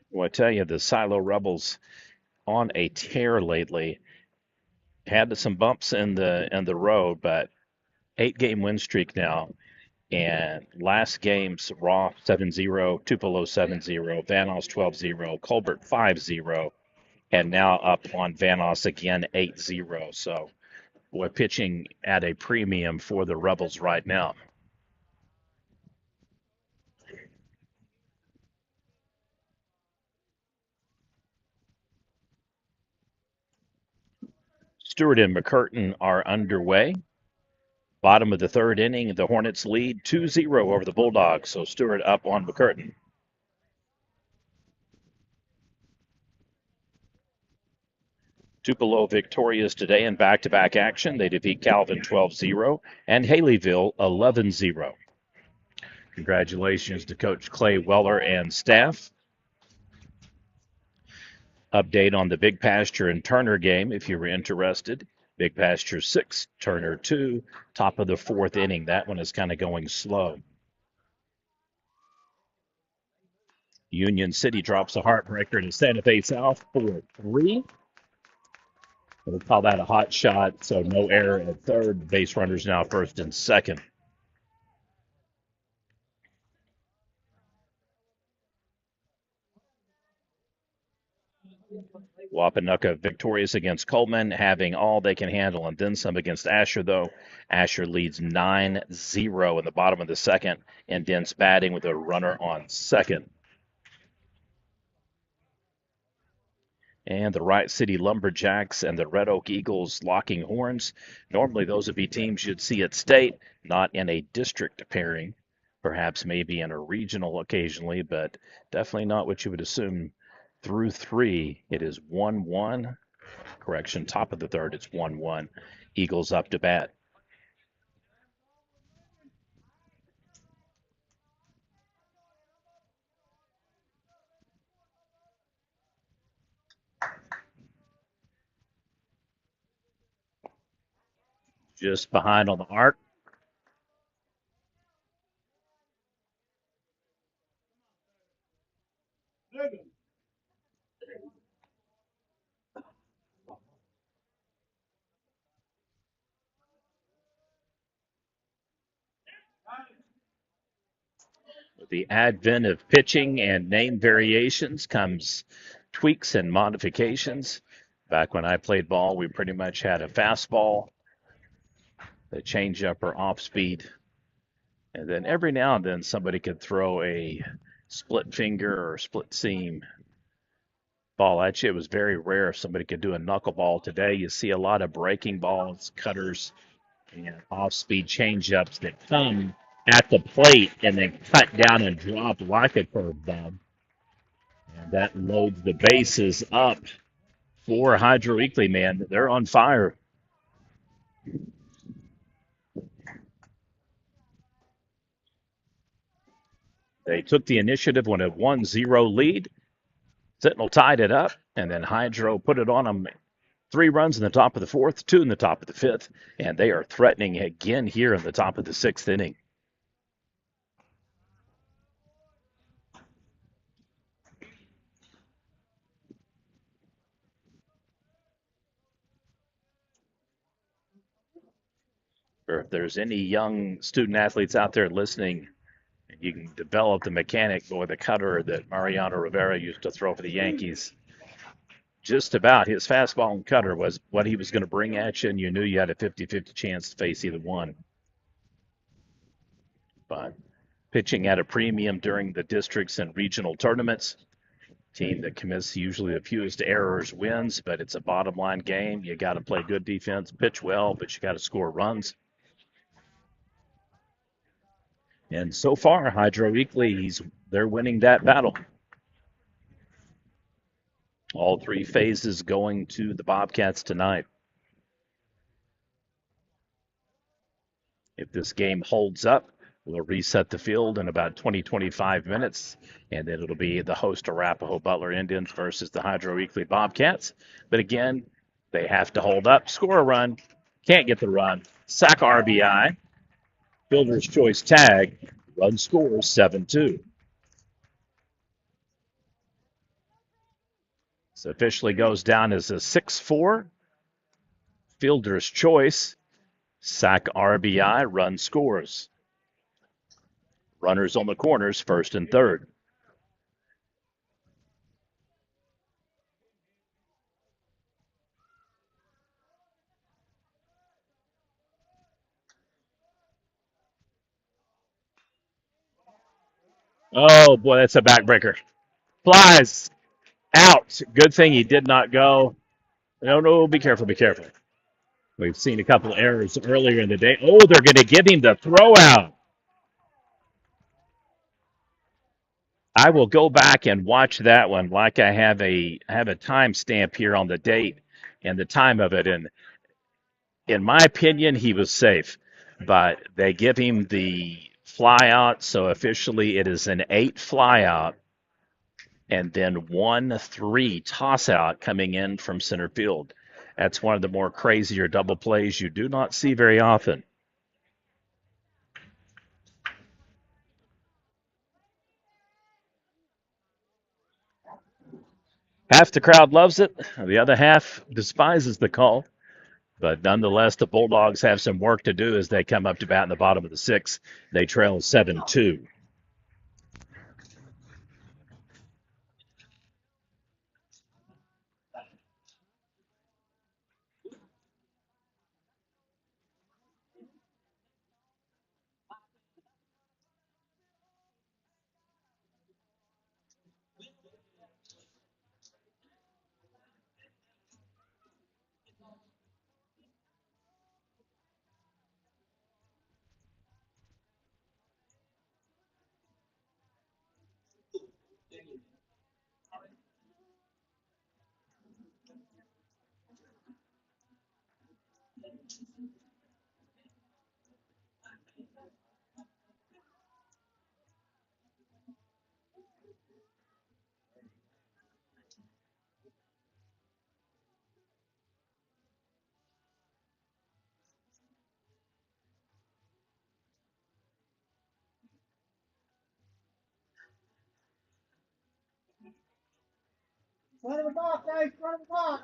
Speaker 5: Well, I tell you, the Silo Rebels on a tear lately. Had some bumps in the road, but 8-game win streak now. And last game's Raw 7-0, Tupelo 7-0, Vanos 12-0, Colbert 5-0, and now up on Vanos again 8-0. So we're pitching at a premium for the Rebels right now. Stewart and McCurtain are underway. Bottom of the third inning, the Hornets lead 2-0 over the Bulldogs. So Stewart up on McCurtain. Tupelo victorious today in back-to-back action. They defeat Calvin 12-0 and Haleyville 11-0. Congratulations to Coach Clay Weller and staff. Update on the Big Pasture and Turner game if you were interested. Big Pasture 6, Turner 2, top of the fourth inning. That one is kind of going slow. Union City drops a heartbreaker to Santa Fe South 4-3. We'll call that a hot shot, so no error at third. Base runners now first and second. Wapanucka victorious against Coleman, having all they can handle, and then some against Asher, though. Asher leads 9-0 in the bottom of the second, and Dent's batting with a runner on second. And the Wright City Lumberjacks and the Red Oak Eagles locking horns. Normally those would be teams you'd see at state, not in a district pairing. Perhaps maybe in a regional occasionally, but definitely not what you would assume through three. It is 1-1. Correction, top of the third, it's 1-1. Eagles up to bat. Just behind on the arc. With the advent of pitching and name variations comes tweaks and modifications. Back when I played ball, we pretty much had a fastball, a changeup or off speed, and then every now and then somebody could throw a split finger or split seam ball at you. It was very rare if somebody could do a knuckleball. Today, you see a lot of breaking balls, cutters, and off-speed changeups that come at the plate and then cut down and drop like a curveball. And that loads the bases up for Hydro Eakly, man. They're on fire. They took the initiative when a 1-0 lead. Sentinel tied it up, and then Hydro put it on them. 3 runs in the top of the fourth, 2 in the top of the fifth, and they are threatening again here in the top of the sixth inning. Or if there's any young student athletes out there listening, you can develop the mechanic or the cutter that Mariano Rivera used to throw for the Yankees. Just about his fastball and cutter was what he was going to bring at you, and you knew you had a 50-50 chance to face either one. But pitching at a premium during the districts and regional tournaments. Team that commits usually the fewest errors wins, but it's a bottom line game. You got to play good defense, pitch well, but you got to score runs. And so far, Hydro Eakly, they're winning that battle. All 3 phases going to the Bobcats tonight. If this game holds up, we'll reset the field in about 20-25 minutes, and then it'll be the host Arapahoe Butler Indians versus the Hydro Eakly Bobcats. But again, they have to hold up, score a run, can't get the run, sack RBI, fielder's choice tag, run scores 7-2. This officially goes down as a 6-4, fielder's choice, sack RBI, run scores. Runners on the corners, first and third. Oh, boy, that's a backbreaker. Flies out. Good thing he did not go. No, be careful, be careful. We've seen a couple errors earlier in the day. Oh, they're going to give him the throw out. I will go back and watch that one like I have a timestamp here on the date and the time of it. And in my opinion, he was safe, but they give him the fly out. So officially, it is an 8 fly out and then 1-3 toss out coming in from center field. That's one of the more crazier double plays you do not see very often. Half the crowd loves it, the other half despises the call. But nonetheless, the Bulldogs have some work to do as they come up to bat in the bottom of the sixth. They trail 7-2.
Speaker 3: Front of the box, guys, front of the box.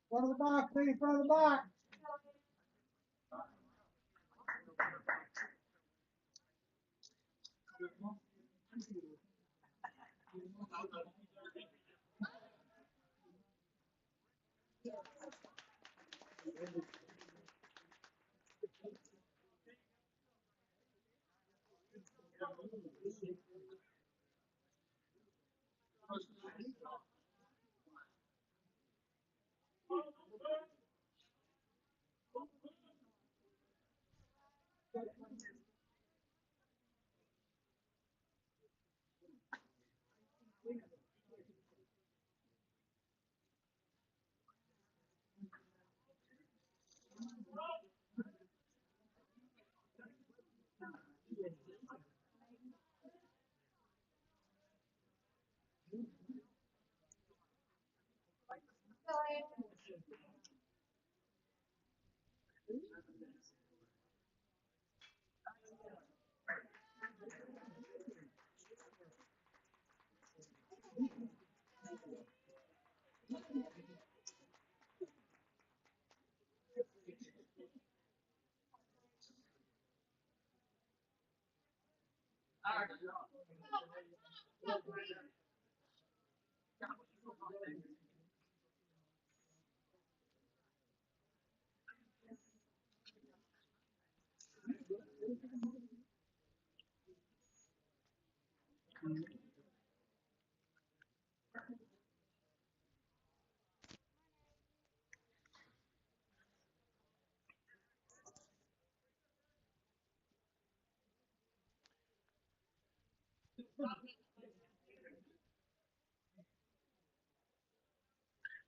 Speaker 3: Front of the box, please, front of the box.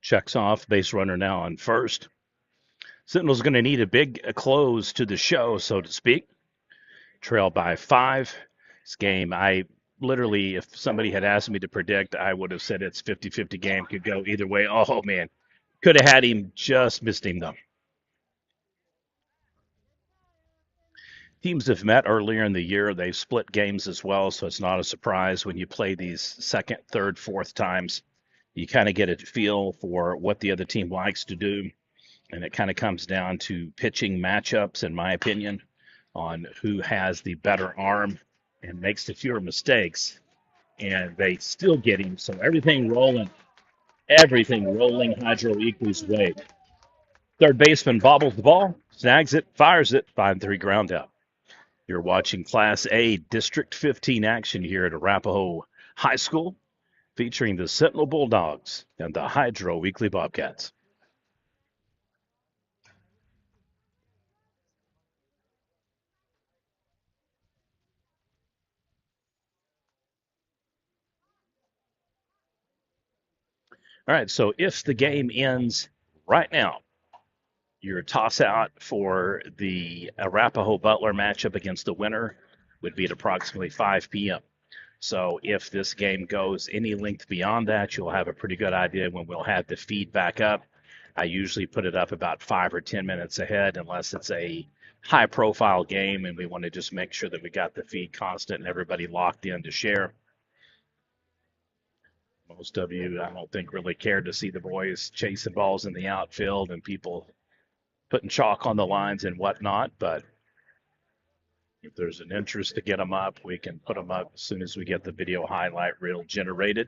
Speaker 5: Checks off. Base runner now on first. Sentinel's going to need a big close to the show, so to speak. Trail by 5. This game, I literally, if somebody had asked me to predict, I would have said it's 50-50 game. Could go either way. Oh, man. Could have had him, just missed him, though. Teams have met earlier in the year. They've split games as well, so it's not a surprise when you play these second, third, fourth times. You kind of get a feel for what the other team likes to do, and it kind of comes down to pitching matchups, in my opinion, on who has the better arm and makes the fewer mistakes. And they still get him, so everything rolling Hydro Eakly's way. Third baseman bobbles the ball, snags it, fires it, 5-3 ground out. You're watching Class A District 15 action here at Arapahoe High School, featuring the Sentinel Bulldogs and the Hydro Eakly Bobcats. All right, so if the game ends right now, your toss out for the Arapahoe Butler matchup against the winner would be at approximately 5 p.m. So if this game goes any length beyond that, you'll have a pretty good idea when we'll have the feed back up. I usually put it up about 5 or 10 minutes ahead, unless it's a high profile game and we want to just make sure that we got the feed constant and everybody locked in to share. Most of you, I don't think, really care to see the boys chasing balls in the outfield and people putting chalk on the lines and whatnot. But if there's an interest to get them up, we can put them up as soon as we get the video highlight reel generated.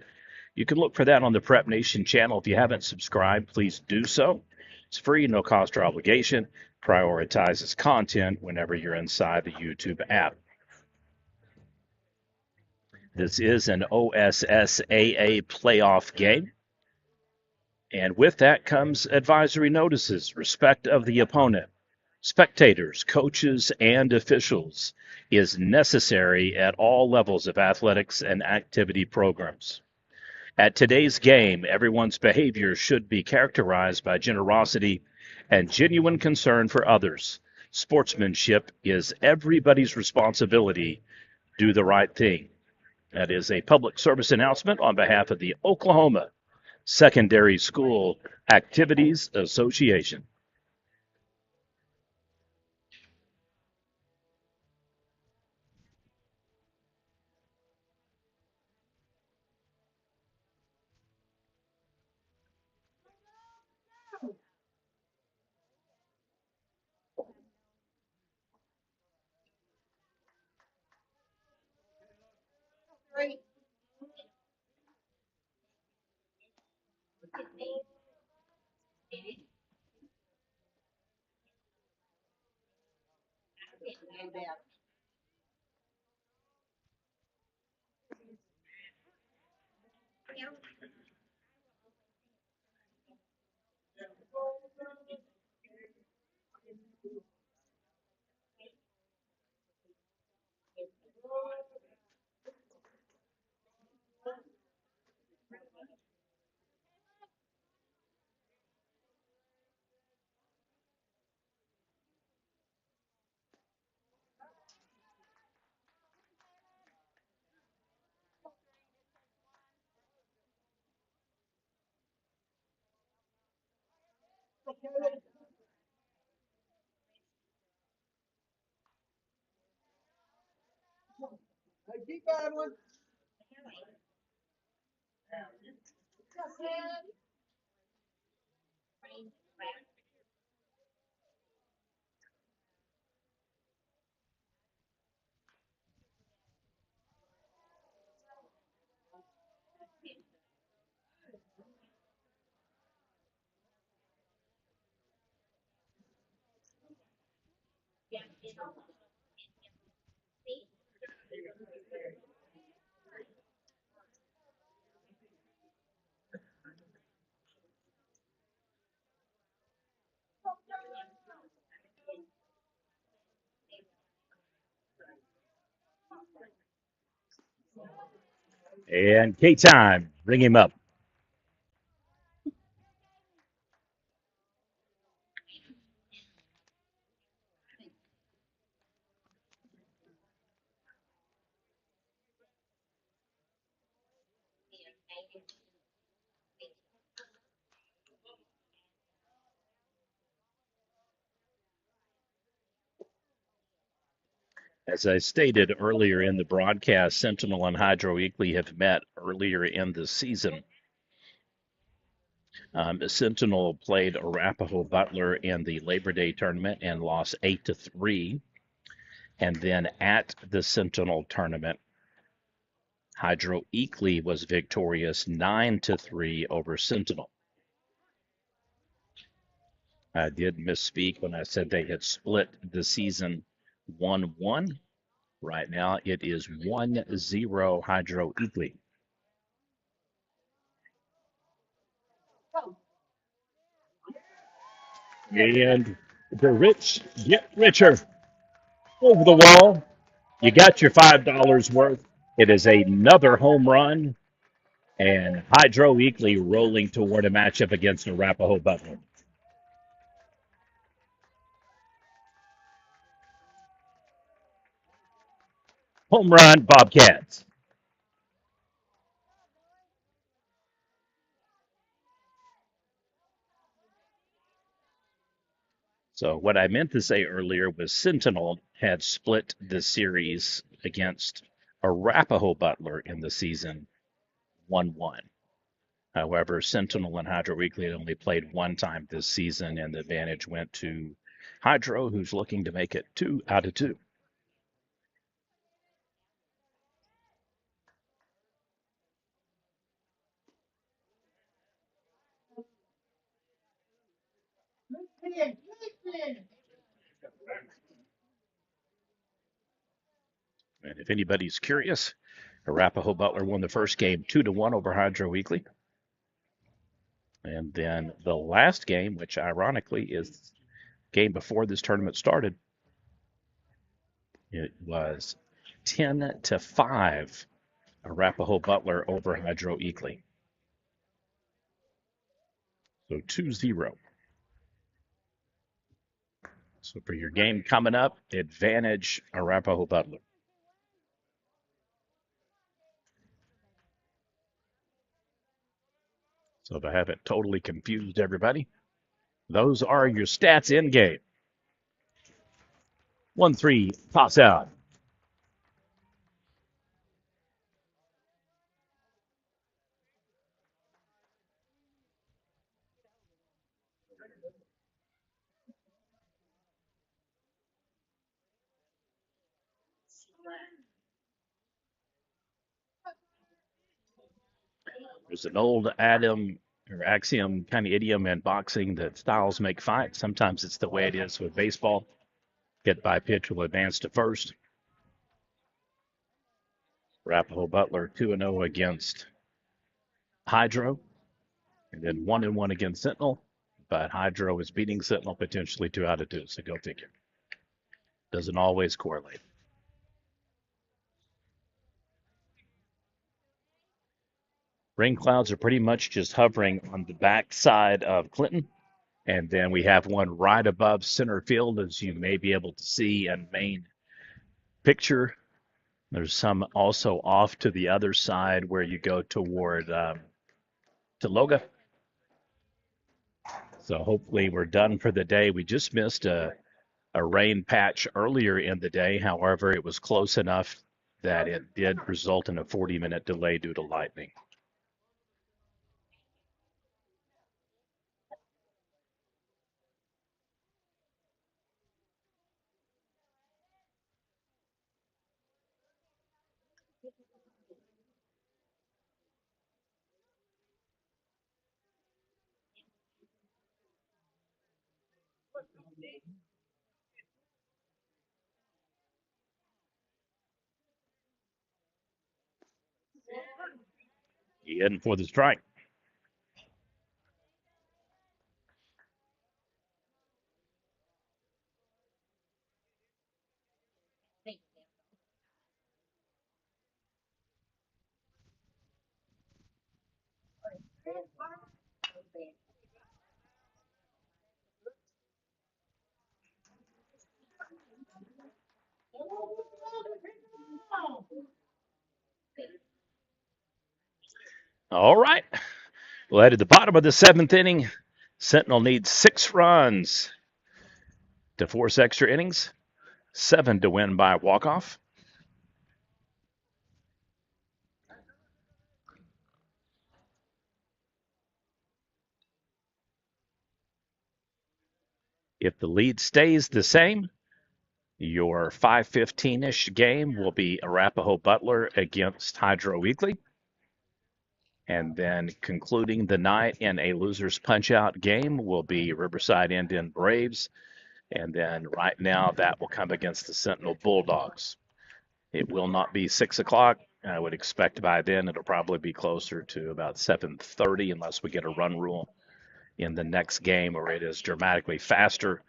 Speaker 5: You can look for that on the Prep Nation channel. If you haven't subscribed, please do so. It's free, no cost or obligation. Prioritizes content whenever you're inside the YouTube app. This is an OSSAA playoff game. And with that comes advisory notices, respect of the opponent, spectators, coaches, and officials is necessary at all levels of athletics and activity programs. At today's game, everyone's behavior should be characterized by generosity and genuine concern for others. Sportsmanship is everybody's responsibility. Do the right thing. That is a public service announcement on behalf of the Oklahoma Secondary School Activities Association. And K time, bring him up. As I stated earlier in the broadcast, Sentinel and Hydro Eakly have met earlier in the season. Sentinel played Arapahoe Butler in the Labor Day tournament and lost 8-3. And then at the Sentinel tournament, Hydro Eakly was victorious 9-3 over Sentinel. I did misspeak when I said they had split the season 1-1. Right now it is 1-0 Hydro Eakly. And the rich get richer. Over the wall. You got your $5 worth. It is another home run, and Hydro Eakly rolling toward a matchup against Arapahoe Butler. Home run, Bobcats. So what I meant to say earlier was Sentinel had split the series against Arapahoe Butler in the season 1-1. However, Sentinel and Hydro Eakly had only played one time this season, and the advantage went to Hydro, who's looking to make it 2 out of 2. And if anybody's curious, Arapahoe Butler won the first game 2-1 over Hydro Eakly. And then the last game, which ironically is game before this tournament started, it was 10-5 Arapahoe Butler over Hydro Eakly. So 2-0. So for your game coming up, advantage Arapahoe Butler. So if I haven't totally confused everybody, those are your stats in game. 1-3, toss out. There's an old Adam or axiom kind of idiom in boxing that styles make fights. Sometimes it's the way it is with baseball. Hit by pitch will advance to first. Arapahoe Butler 2-0 against Hydro, and then 1-1 against Sentinel. But Hydro is beating Sentinel potentially 2 out of 2. So go figure. Doesn't always correlate. Rain clouds are pretty much just hovering on the backside of Clinton. And then we have one right above center field, as you may be able to see in main picture. There's some also off to the other side where you go toward Tologa. So hopefully we're done for the day. We just missed a rain patch earlier in the day. However, it was close enough that it did result in a 40-minute delay due to lightning. In for the strike. All right. Well, at the bottom of the seventh inning, Sentinel needs 6 runs to force extra innings, 7 to win by walk-off. If the lead stays the same, your 5:15-ish game will be Arapahoe Butler against Hydro Eakly. And then concluding the night in a loser's punch-out game will be Riverside Indian Braves. And then right now that will come against the Sentinel Bulldogs. It will not be 6 o'clock. I would expect by then it'll probably be closer to about 7:30 unless we get a run rule in the next game or it is dramatically faster.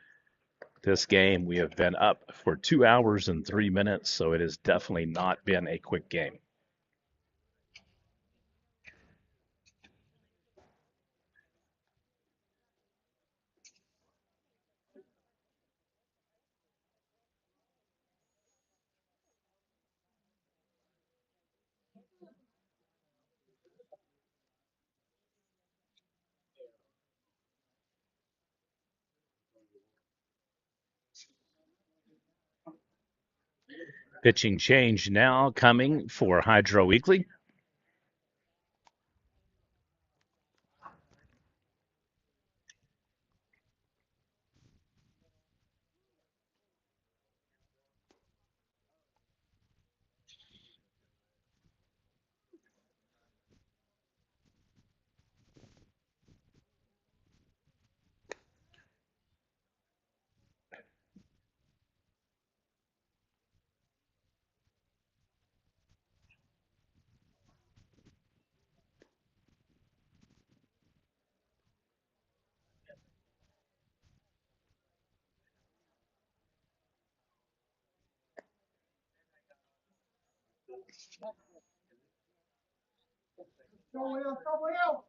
Speaker 5: This game, we have been up for 2 hours and 3 minutes, so it has definitely not been a quick game. Pitching change now coming for Hydro Eakly.
Speaker 3: Go, Will. Go, Will.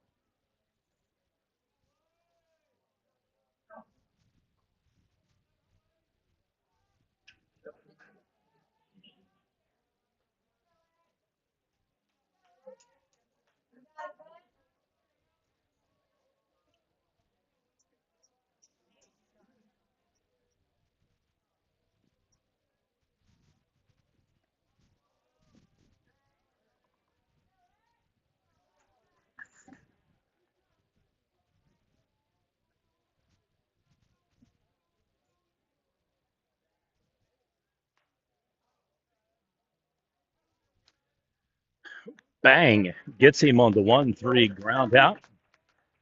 Speaker 5: Bang! Gets him on the 1-3 ground out.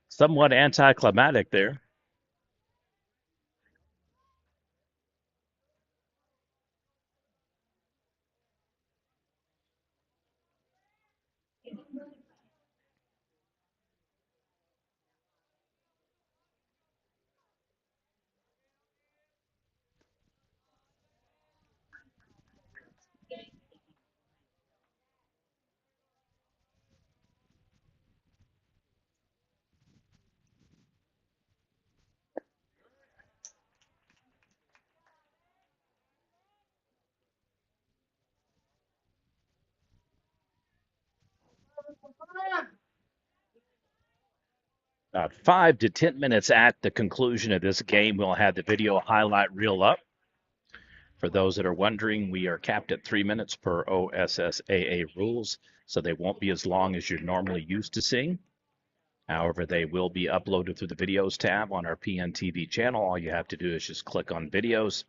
Speaker 5: Somewhat anticlimactic there. About 5 to 10 minutes at the conclusion of this game, we'll have the video highlight reel up. For those that are wondering, we are capped at 3 minutes per OSSAA rules, so they won't be as long as you're normally used to seeing. However, they will be uploaded through the videos tab on our PNTV channel. All you have to do is just click on videos.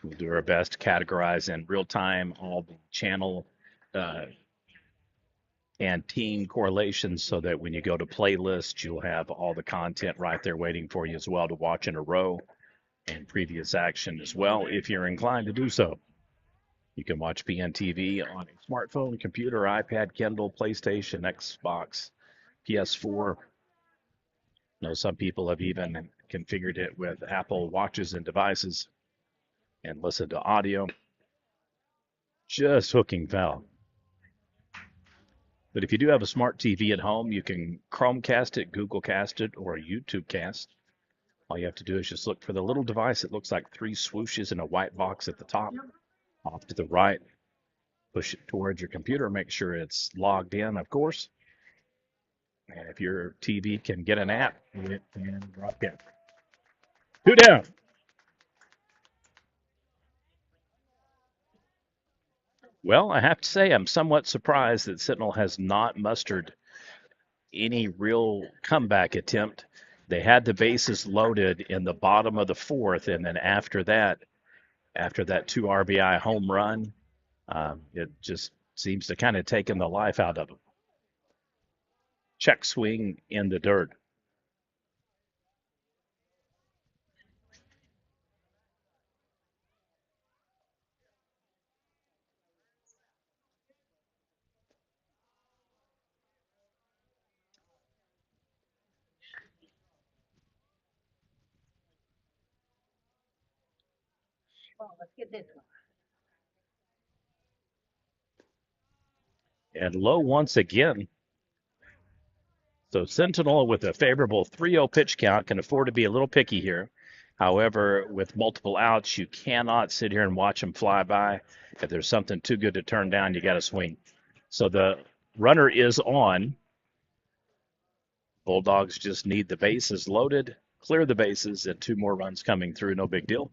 Speaker 5: We'll do our best to categorize in real time all the channel and team correlations so that when you go to playlists, you'll have all the content right there waiting for you as well to watch in a row and previous action as well if you're inclined to do so. You can watch PNTV on a smartphone, computer, iPad, Kindle, PlayStation, Xbox, PS4. I know some people have even configured it with Apple watches and devices and listen to audio. Just hooking foul. But if you do have a smart TV at home, you can Chromecast it, Google Cast it, or YouTube Cast. All you have to do is just look for the little device that looks like three swooshes in a white box at the top. Off to the right, push it towards your computer, make sure it's logged in, of course. And if your TV can get an app, it can drop in. Two down. Well, I have to say, I'm somewhat surprised that Sentinel has not mustered any real comeback attempt. They had the bases loaded in the bottom of the fourth, and then after that two RBI home run, it just seems to kind of taken the life out of them. Check swing in the dirt. And low once again. So Sentinel with a favorable 3-0 pitch count can afford to be a little picky here. However, with multiple outs, you cannot sit here and watch them fly by. If there's something too good to turn down, you got to swing. So the runner is on. Bulldogs just need the bases loaded, clear the bases, and two more runs coming through. No big deal.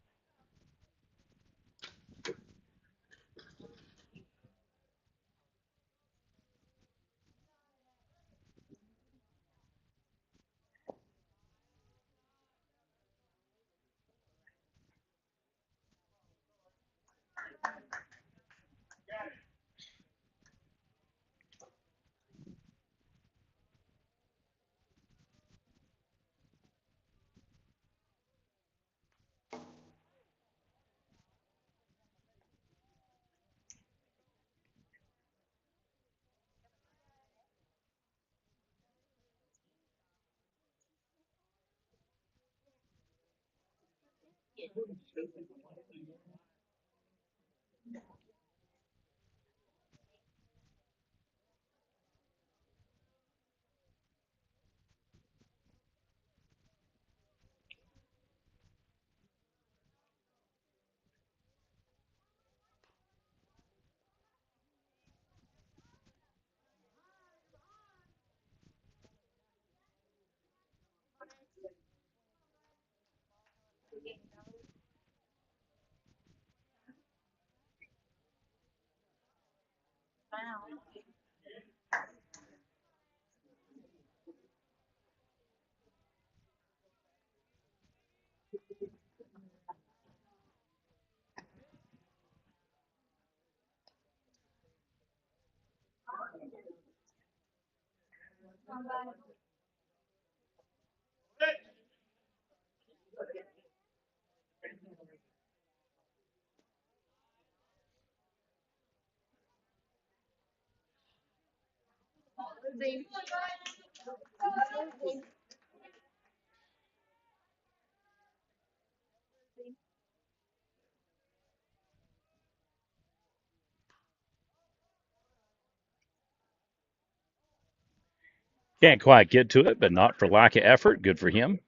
Speaker 5: Can't quite get to it, but not for lack of effort. Good for him.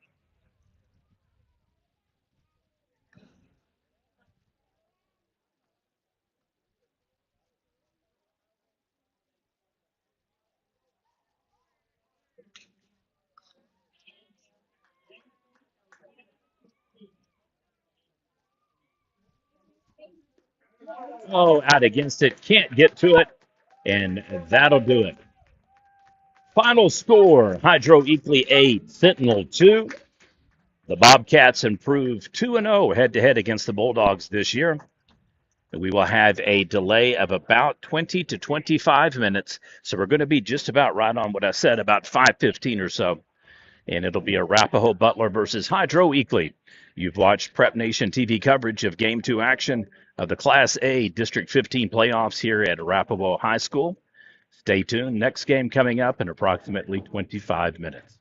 Speaker 5: Oh, out against it. Can't get to it. And that'll do it. Final score Hydro Eakly 8, Sentinel 2. The Bobcats improved 2-0 head to head against the Bulldogs this year. We will have a delay of about 20 to 25 minutes. So we're going to be just about right on what I said, about 5:15 or so. And it'll be Arapahoe Butler versus Hydro Eakly. You've watched Prep Nation TV coverage of Game 2 action of the Class A District 15 playoffs here at Arapahoe High School. Stay tuned. Next game coming up in approximately 25 minutes.